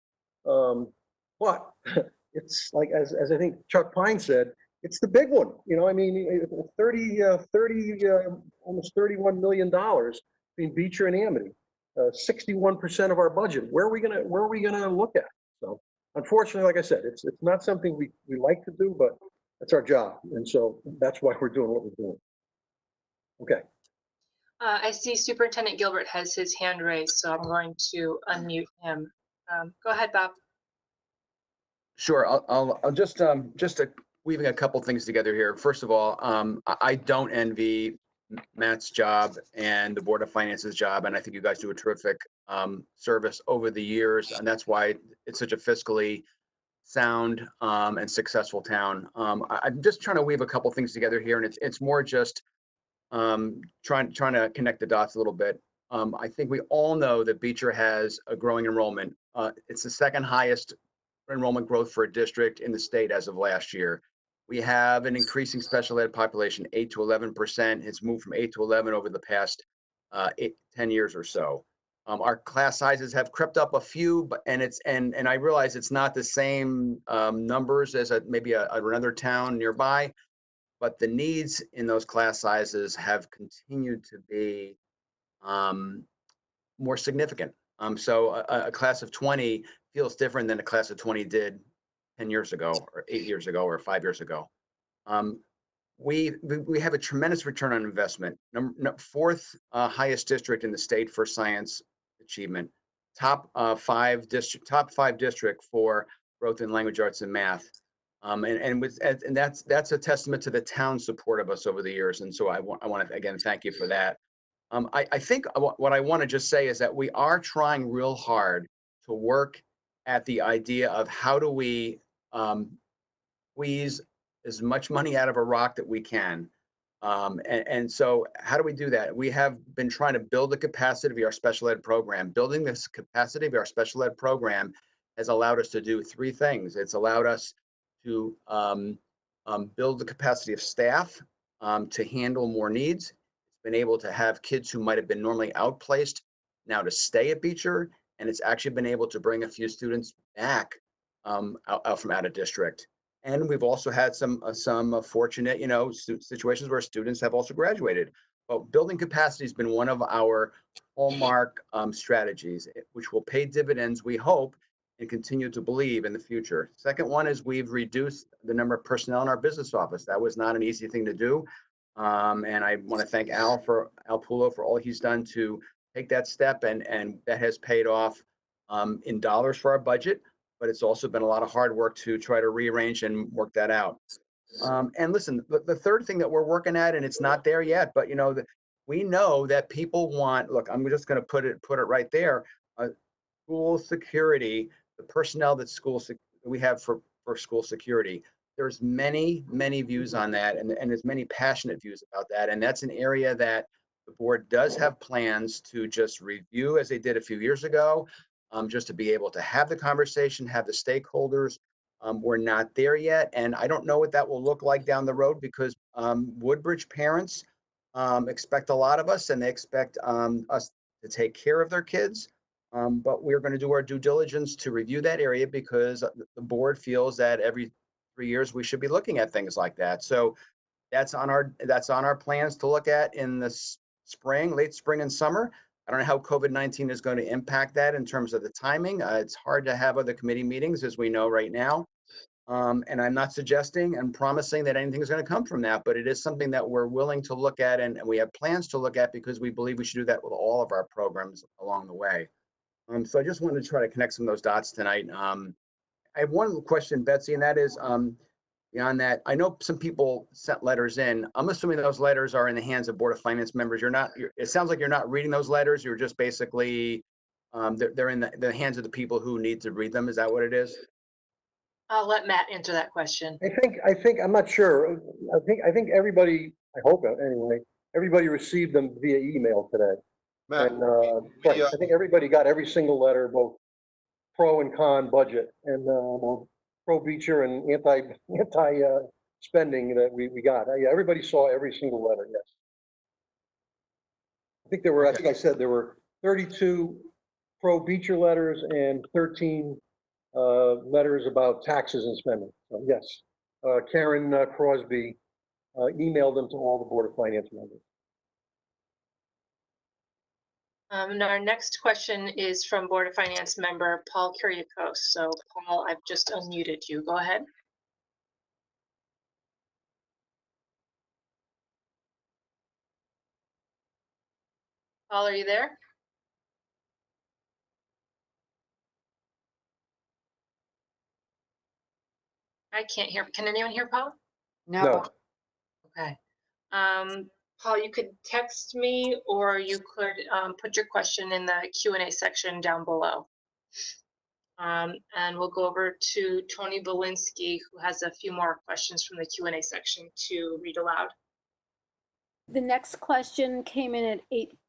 Speaker 1: But it's like, as I think Chuck Pine said, it's the big one. You know, I mean, almost $31 million between Beecher and Amity, 61% of our budget. Where are we gonna look at? So unfortunately, like I said, it's not something we like to do, but that's our job, and so that's why we're doing what we're doing. Okay.
Speaker 4: I see Superintendent Gilbert has his hand raised, so I'm going to unmute him. Go ahead, Bob.
Speaker 9: Sure. I'll just weaving a couple things together here. First of all, I don't envy Matt's job and the Board of Finance's job, and I think you guys do a terrific service over the years, and that's why it's such a fiscally sound and successful town. I'm just trying to weave a couple things together here, and it's more just trying to connect the dots a little bit. I think we all know that Beecher has a growing enrollment. It's the second highest enrollment growth for a district in the state as of last year. We have an increasing special ed population, 8 to 11%. It's moved from 8 to 11 over the past 10 years or so. Our class sizes have crept up a few, but and I realize it's not the same numbers as maybe another town nearby, but the needs in those class sizes have continued to be more significant. So a class of 20 feels different than a class of 20 did 10 years ago or 8 years ago or 5 years ago. We have a tremendous return on investment. Fourth highest district in the state for science achievement. Top five district for growth in language arts and math. And that's a testament to the town's support of us over the years. And so I want to again thank you for that. I think what I want to just say is that we are trying real hard to work at the idea of how do we squeeze as much money out of a rock that we can. And so how do we do that? We have been trying to build the capacity of our special ed program. Building this capacity of our special ed program has allowed us to do three things. It's allowed us to build the capacity of staff to handle more needs. It's been able to have kids who might have been normally outplaced now to stay at Beecher, and it's actually been able to bring a few students back out from out of district. And we've also had some fortunate, situations where students have also graduated. But building capacity has been one of our hallmark strategies, which will pay dividends, we hope, and continue to believe in the future. Second one is we've reduced the number of personnel in our business office. That was not an easy thing to do. And I want to thank Al Pulo for all he's done to take that step, and that has paid off in dollars for our budget. But it's also been a lot of hard work to try to rearrange and work that out. And listen, the third thing that we're working at, and it's not there yet, but we know that people want, look, I'm just going to put it right there, school security, the personnel that we have for school security. There's many views on that, and there's many passionate views about that. And that's an area that the board does have plans to just review, as they did a few years ago. Just to be able to have the conversation, have the stakeholders. We're not there yet. And I don't know what that will look like down the road, because Woodbridge parents expect a lot of us, and they expect us to take care of their kids. But we're going to do our due diligence to review that area, because the board feels that every 3 years we should be looking at things like that. So that's on our plans to look at in the spring, late spring and summer. I don't know how COVID-19 is going to impact that in terms of the timing. It's hard to have other committee meetings, as we know right now. And I'm not suggesting and promising that anything is going to come from that, but it is something that we're willing to look at, and we have plans to look at, because we believe we should do that with all of our programs along the way. So I just wanted to try to connect some of those dots tonight. I have one question, Betsy, and that is, beyond that, I know some people sent letters in. I'm assuming those letters are in the hands of Board of Finance members. It sounds like you're not reading those letters. You're just basically, they're in the hands of the people who need to read them. Is that what it is?
Speaker 4: I'll let Matt answer that question.
Speaker 1: I think, I'm not sure. I think everybody, I hope anyway, everybody received them via email today.
Speaker 3: Matt,
Speaker 1: And I think everybody got every single letter, both pro and con budget, and pro Beecher and anti spending that we got. Yeah, everybody saw every single letter. Yes. I think there were. I think I said there were 32 pro Beecher letters and 13 letters about taxes and spending. So yes, Karen Crosby emailed them to all the Board of Finance members.
Speaker 4: And our next question is from Board of Finance member Paul Kyriakos. So Paul, I've just unmuted you. Go ahead. Paul, are you there? I can't hear. Can anyone hear Paul?
Speaker 2: No.
Speaker 4: Okay. Paul, you could text me, or you could put your question in the Q&A section down below. And we'll go over to Tony Belinsky, who has a few more questions from the Q&A section to read aloud.
Speaker 5: The next question came in at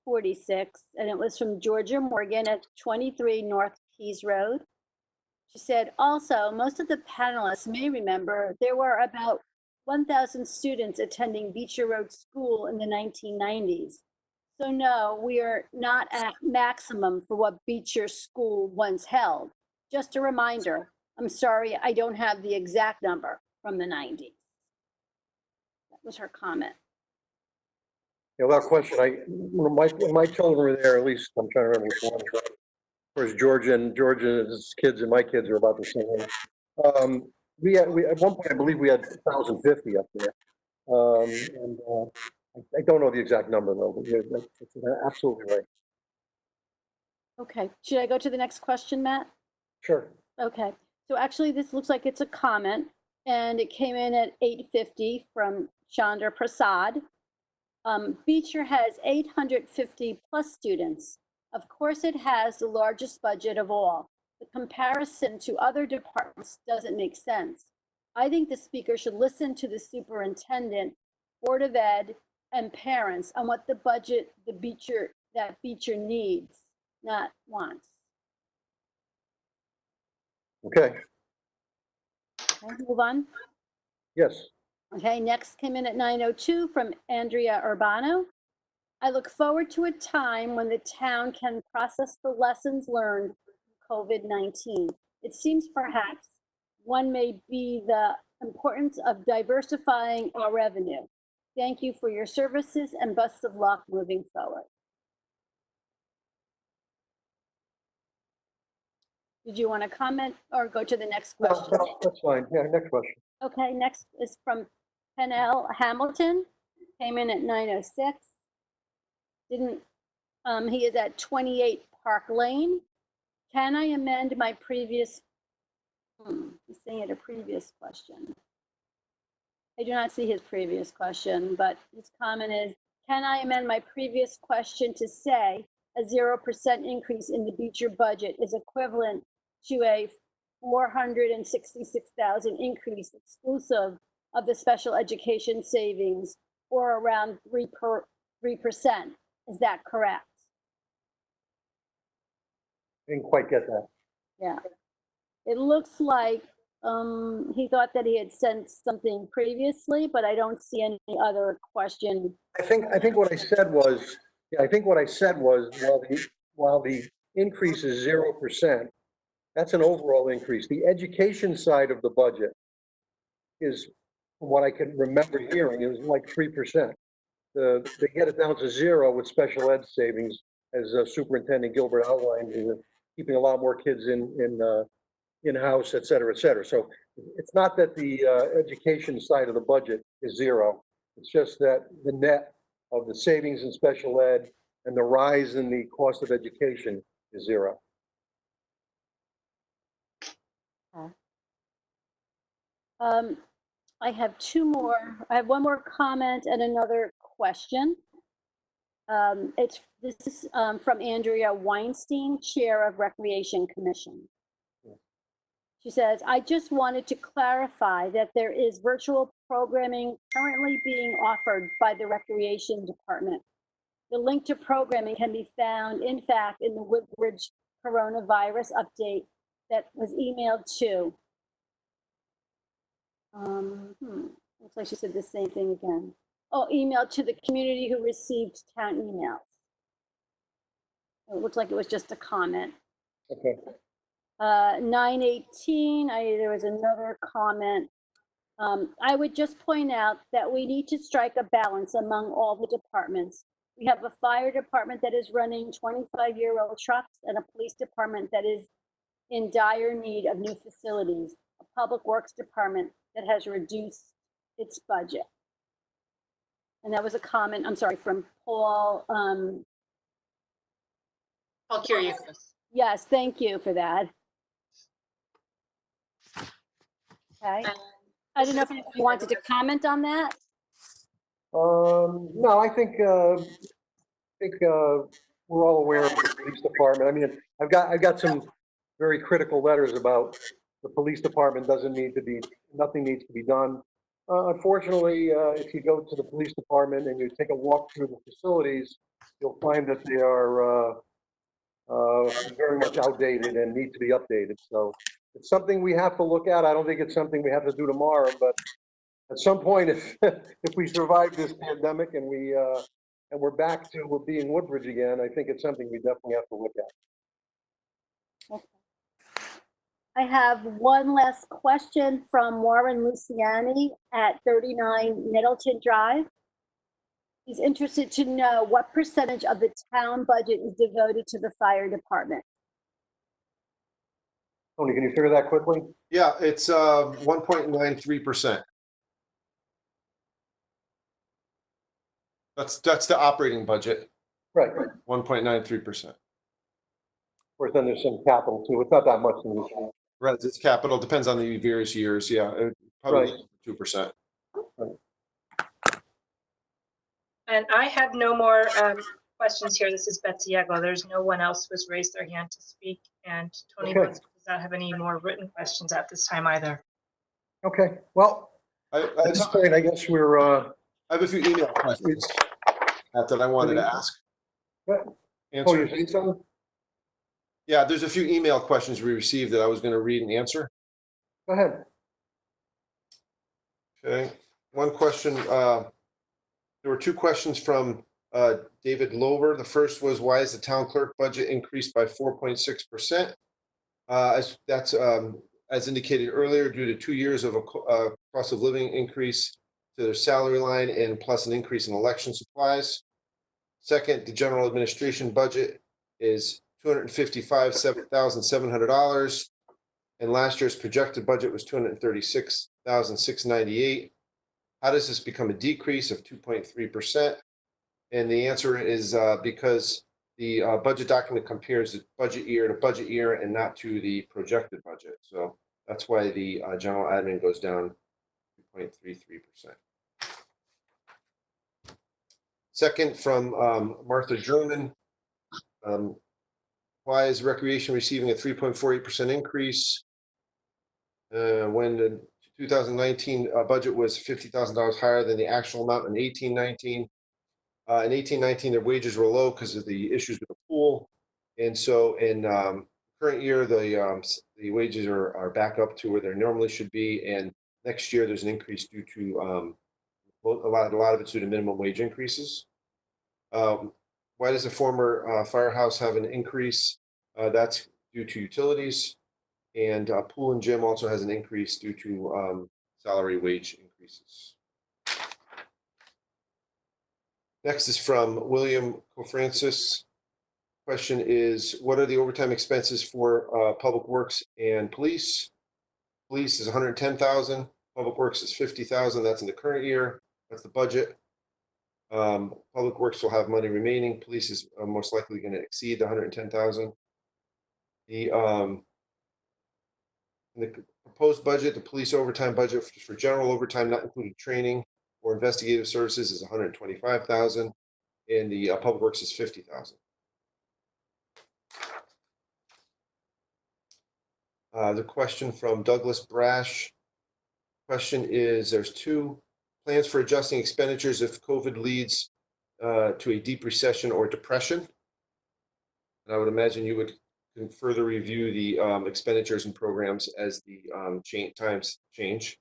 Speaker 5: 8:46, and it was from Georgia Morgan at 23 North Keys Road. She said, also, most of the panelists may remember there were about 1,000 students attending Beecher Road School in the 1990s. So no, we are not at maximum for what Beecher School once held. Just a reminder, I'm sorry, I don't have the exact number from the 90s. That was her comment.
Speaker 1: Yeah, without question, when my children were there, at least I'm trying to remember which one. Of course, Georgia's kids and my kids are about the same age. We at one point, I believe we had 1,050 up there. And I don't know the exact number though, but yeah, that's absolutely right.
Speaker 5: Okay, should I go to the next question, Matt?
Speaker 1: Sure.
Speaker 5: Okay, so actually this looks like it's a comment, and it came in at 8:50 from Chandra Prasad. Beecher has 850 plus students. Of course, it has the largest budget of all, The comparison to other departments doesn't make sense. I think the speaker should listen to the superintendent, Board of Ed, and parents on what the budget that Beecher needs, not wants.
Speaker 1: Okay,
Speaker 5: Okay, move on.
Speaker 1: yes.
Speaker 5: Okay, next came in at 9:02 from Andrea Urbano. I look forward to a time when the town can process the lessons learned from COVID-19. It seems perhaps one may be the importance of diversifying our revenue. Thank you for your services and best of luck moving forward. Did you want to comment or go to the next question?
Speaker 1: That's fine. Yeah, next question.
Speaker 5: Okay, next is from Pennell Hamilton, came in at 9:06. Didn't, he is at 28 Park Lane. Can I amend my previous, he's saying it a previous question. I do not see his previous question, but his comment is, can I amend my previous question to say a 0% increase in the Beecher budget is equivalent to a 466,000 increase exclusive of the special education savings, or around 3%. Is that correct?
Speaker 1: Didn't quite get that.
Speaker 5: Yeah. It looks like he thought that he had sent something previously, but I don't see any other question.
Speaker 1: I think what I said was, while the increase is 0%, that's an overall increase. The education side of the budget is, from what I can remember hearing, it was like 3%. They get it down to 0 with special ed savings, as Superintendent Gilbert outlined, keeping a lot more kids in-house, et cetera, et cetera. So it's not that the education side of the budget is 0. It's just that the net of the savings in special ed and the rise in the cost of education is 0.
Speaker 5: I have two more. I have one more comment and another question. This is from Andrea Weinstein, Chair of Recreation Commission. She says, I just wanted to clarify that there is virtual programming currently being offered by the Recreation Department. The link to programming can be found, in fact, in the Woodbridge coronavirus update that was emailed to. Looks like she said the same thing again. Oh, emailed to the community who received town emails. It looks like it was just a comment.
Speaker 1: Okay.
Speaker 5: 9:18, there was another comment. I would just point out that we need to strike a balance among all the departments. We have a fire department that is running 25-year-old trucks and a police department that is in dire need of new facilities, a public works department that has reduced its budget. And that was a comment, I'm sorry, from Paul.
Speaker 4: Paul Kiriakis.
Speaker 5: Yes, thank you for that. Okay. I don't know if you wanted to comment on that.
Speaker 1: No, I think we're all aware of the police department. I mean, I've got some very critical letters about the police department nothing needs to be done. Unfortunately, if you go to the police department and you take a walk through the facilities, you'll find that they are very much outdated and need to be updated. So it's something we have to look at. I don't think it's something we have to do tomorrow, but at some point, if we survive this pandemic and we're back to being Woodbridge again, I think it's something we definitely have to look at.
Speaker 5: Okay. I have one last question from Warren Luciani at 39 Middleton Drive. He's interested to know what percentage of the town budget is devoted to the fire department.
Speaker 1: Tony, can you figure that quickly?
Speaker 3: Yeah, it's 1.93%. That's the operating budget.
Speaker 1: Right.
Speaker 3: 1.93%.
Speaker 1: Of course, then there's some capital too. It's not that much.
Speaker 3: Right, it's capital. Depends on the various years. Yeah, probably 2%.
Speaker 1: Right.
Speaker 4: And I have no more questions here. This is Betsy Yagler. There's no one else who's raised their hand to speak. And Tony
Speaker 1: Okay.
Speaker 4: wants to not have any more written questions at this time either.
Speaker 1: Okay, well, at this point, I guess we're,
Speaker 3: I have a few email questions that I wanted to ask.
Speaker 1: oh,
Speaker 3: Answer.
Speaker 1: you're saying something?
Speaker 3: Yeah, there's a few email questions we received that I was going to read and answer.
Speaker 1: Go ahead.
Speaker 3: Okay, one question, there were two questions from David Lover. The first was, why is the town clerk budget increased by 4.6%? That's as indicated earlier, due to 2 years of a cost of living increase to their salary line and plus an increase in election supplies. Second, the general administration budget is $255,700, and last year's projected budget was $236,698. How does this become a decrease of 2.3%? And the answer is because the budget document compares the budget year to budget year and not to the projected budget. So that's why the general admin goes down 2.33%. Second, from Martha German. Why is recreation receiving a 3.48% increase when the 2019 budget was $50,000 higher than the actual amount in 18-19? In 18-19, their wages were low because of the issues with the pool. And so in current year, the wages are back up to where they normally should be. And next year, there's an increase due to a lot of it's due to minimum wage increases. Why does the former firehouse have an increase? That's due to utilities, and pool and gym also has an increase due to salary wage increases. Next is from William Cofrancis. Question is, what are the overtime expenses for Public Works and Police? Police is $110,000. Public Works is $50,000. That's in the current year. That's the budget. Public Works will have money remaining. Police is most likely going to exceed the $110,000. In the proposed budget, the police overtime budget for general overtime, not including training or investigative services, is $125,000, and the Public Works is $50,000. The question from Douglas Brash. Question is, there's two plans for adjusting expenditures if COVID leads to a deep recession or depression. And I would imagine you would further review the expenditures and programs as the times change.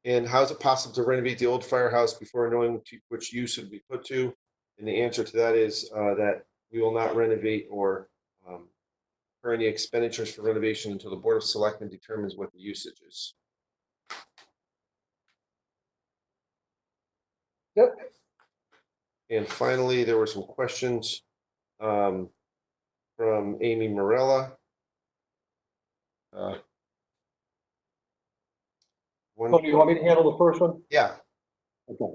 Speaker 3: And how is it possible to renovate the old firehouse before knowing which use it would be put to? And the answer to that is that we will not renovate or incur any expenditures for renovation until the Board of Selectmen determines what the usage is.
Speaker 1: Yep.
Speaker 3: And finally, there were some questions from Amy Morella.
Speaker 1: Tony, you want me to handle the first one?
Speaker 3: Yeah.
Speaker 1: Okay.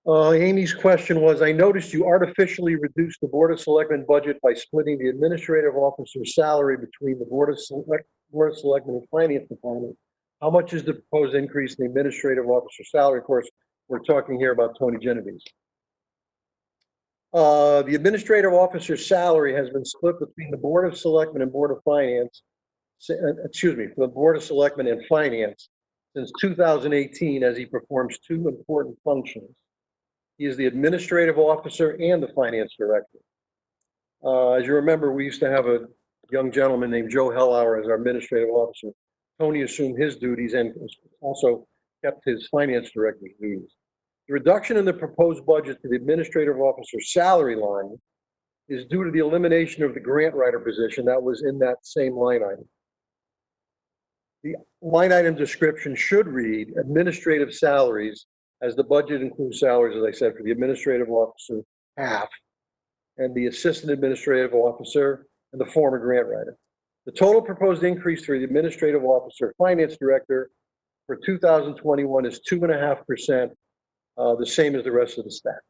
Speaker 1: Amy's question was, I noticed you artificially reduced the Board of Selectmen budget by splitting the administrative officer's salary between the Board of Selectmen and Finance Department. How much is the proposed increase in the administrative officer's salary? Of course, we're talking here about Tony Genovese. The administrative officer's salary has been split between the Board of Selectmen and Board of Finance, the Board of Selectmen and Finance since 2018, as he performs two important functions. He is the administrative officer and the finance director. As you remember, we used to have a young gentleman named Joe Hellauer as our administrative officer. Tony assumed his duties and also kept his finance director's duties. The reduction in the proposed budget to the administrative officer's salary line is due to the elimination of the grant writer position that was in that same line item. The line item description should read administrative salaries, as the budget includes salaries, as I said, for the administrative officer, half, and the assistant administrative officer and the former grant writer. The total proposed increase for the administrative officer, finance director for 2021 is 2.5%, the same as the rest of the staff.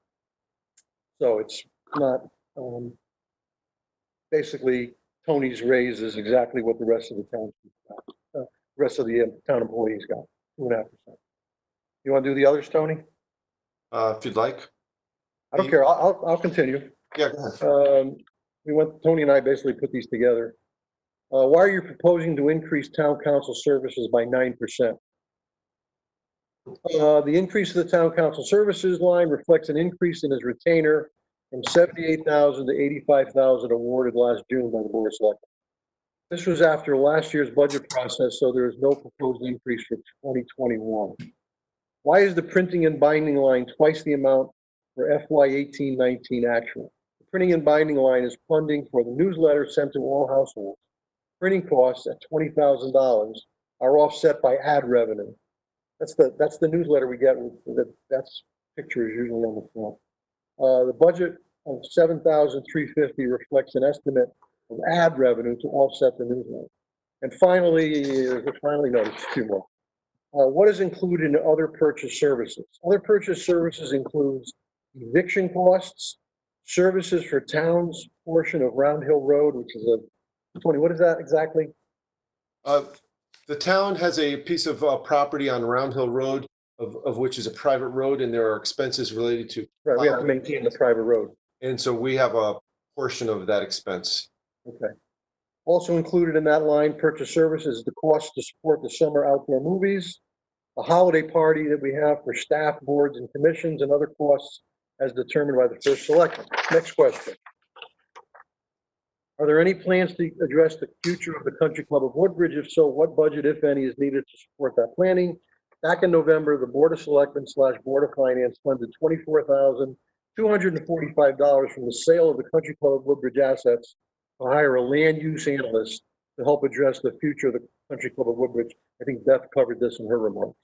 Speaker 1: So it's not, basically, Tony's raise is exactly what the rest of the town employees got, 2.5%. You want to do the others, Tony?
Speaker 3: If you'd like.
Speaker 1: I don't care. I'll continue.
Speaker 3: Yeah, go ahead.
Speaker 1: Tony and I basically put these together. Why are you proposing to increase town council services by 9%? The increase of the town council services line reflects an increase in his retainer from 78,000 to 85,000 awarded last June by the Board of Selectmen. This was after last year's budget process, so there is no proposed increase for 2021. Why is the printing and binding line twice the amount for FY 18-19 actual? The printing and binding line is funding for the newsletter sent to all households. Printing costs at $20,000 are offset by ad revenue. That's the newsletter we get. That's pictures usually on the front. The budget of $7,350 reflects an estimate of ad revenue to offset the newsletter. And finally, notice two more. What is included in other purchase services? Other purchase services includes eviction costs, services for town's portion of Round Hill Road, which is Tony, what is that exactly?
Speaker 3: The town has a piece of property on Round Hill Road, of which is a private road, and there are expenses related to.
Speaker 1: Right, we have to maintain the private road.
Speaker 3: And so we have a portion of that expense.
Speaker 1: Okay. Also included in that line, purchase services, the cost to support the summer outdoor movies, a holiday party that we have for staff, boards, and commissions, and other costs as determined by the first selectman. Next question. Are there any plans to address the future of the Country Club of Woodbridge? If so, what budget, if any, is needed to support that planning? Back in November, the Board of Selectmen / Board of Finance funded $24,245 from the sale of the Country Club of Woodbridge assets to hire a land use analyst to help address the future of the Country Club of Woodbridge. I think Beth covered this in her remarks.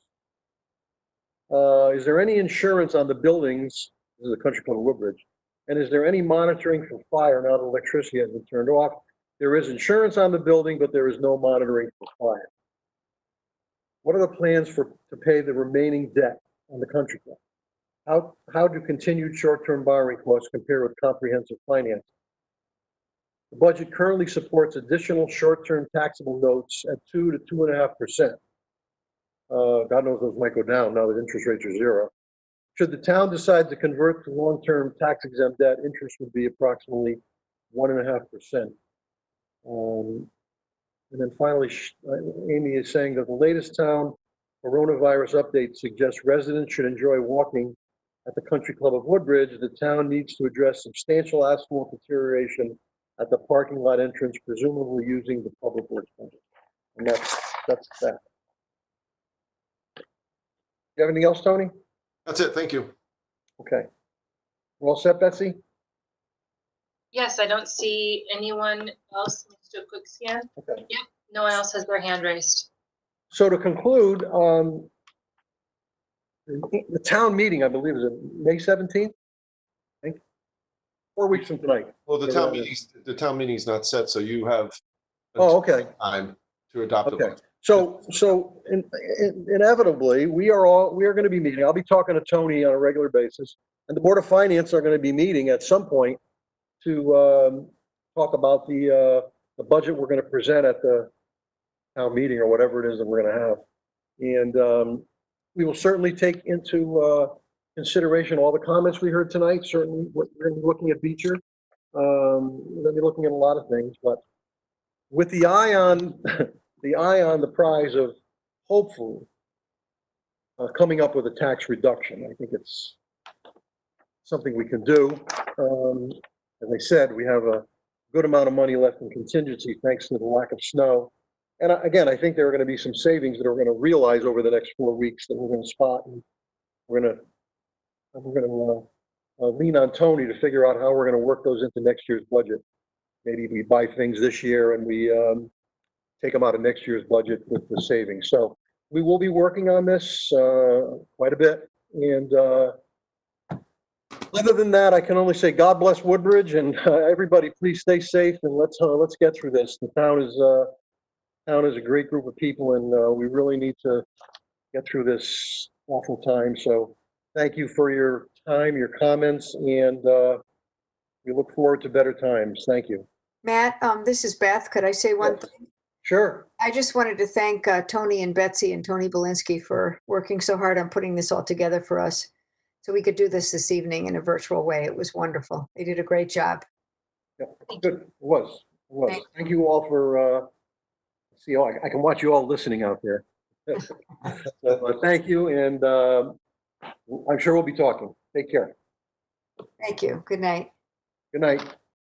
Speaker 1: Is there any insurance on the buildings? This is the Country Club of Woodbridge. And is there any monitoring for fire now that electricity has been turned off? There is insurance on the building, but there is no monitoring for fire. What are the plans to pay the remaining debt on the Country Club? How do continued short-term borrowing costs compare with comprehensive finance? The budget currently supports additional short-term taxable notes at 2 to 2.5%. God knows those might go down now that interest rates are zero. Should the town decide to convert to long-term tax-exempt debt, interest would be approximately 1.5%. And then finally, Amy is saying that the latest town coronavirus update suggests residents should enjoy walking at the Country Club of Woodbridge. The town needs to address substantial asphalt deterioration at the parking lot entrance, presumably using the public works budget. And that's that. You have anything else, Tony?
Speaker 3: That's it. Thank you.
Speaker 1: Okay. We're all set, Betsy?
Speaker 4: Yes, I don't see anyone else. Let's do a quick scan.
Speaker 1: Okay.
Speaker 4: Yep, no one else has their hand raised.
Speaker 1: So to conclude, the town meeting, I believe, is May 17th? I think 4 weeks from tonight.
Speaker 3: Well, the town meeting is not set, so you have
Speaker 1: Oh, okay.
Speaker 3: time to adopt the
Speaker 1: Okay.
Speaker 3: budget.
Speaker 1: So inevitably, we are going to be meeting. I'll be talking to Tony on a regular basis, and the Board of Finance are going to be meeting at some point to talk about the budget we're going to present at the town meeting or whatever it is that we're going to have. And we will certainly take into consideration all the comments we heard tonight. Certainly, we're going to be looking at Beecher. We're going to be looking at a lot of things, but with the eye on the prize of hopefully coming up with a tax reduction. I think it's something we can do. As I said, we have a good amount of money left in contingency thanks to the lack of snow. And again, I think there are going to be some savings that we're going to realize over the next 4 weeks that we're going to spot, and we're going to lean on Tony to figure out how we're going to work those into next year's budget. Maybe we buy things this year and we take them out of next year's budget with the savings. So we will be working on this quite a bit. And other than that, I can only say God bless Woodbridge, and everybody please stay safe, and let's get through this. The town is a great group of people, and we really need to get through this awful time. So thank you for your time, your comments, and we look forward to better times. Thank you.
Speaker 2: Matt, this is Beth. Could I say one thing?
Speaker 1: Sure.
Speaker 2: I just wanted to thank Tony and Betsy and Tony Belinsky for working so hard on putting this all together for us so we could do this evening in a virtual way. It was wonderful. They did a great job.
Speaker 1: Good, it was. Thank you all for, see, I can watch you all listening out there. So, thank you, and I'm sure we'll be talking. Take care.
Speaker 2: Thank you. Good night.
Speaker 1: Good night.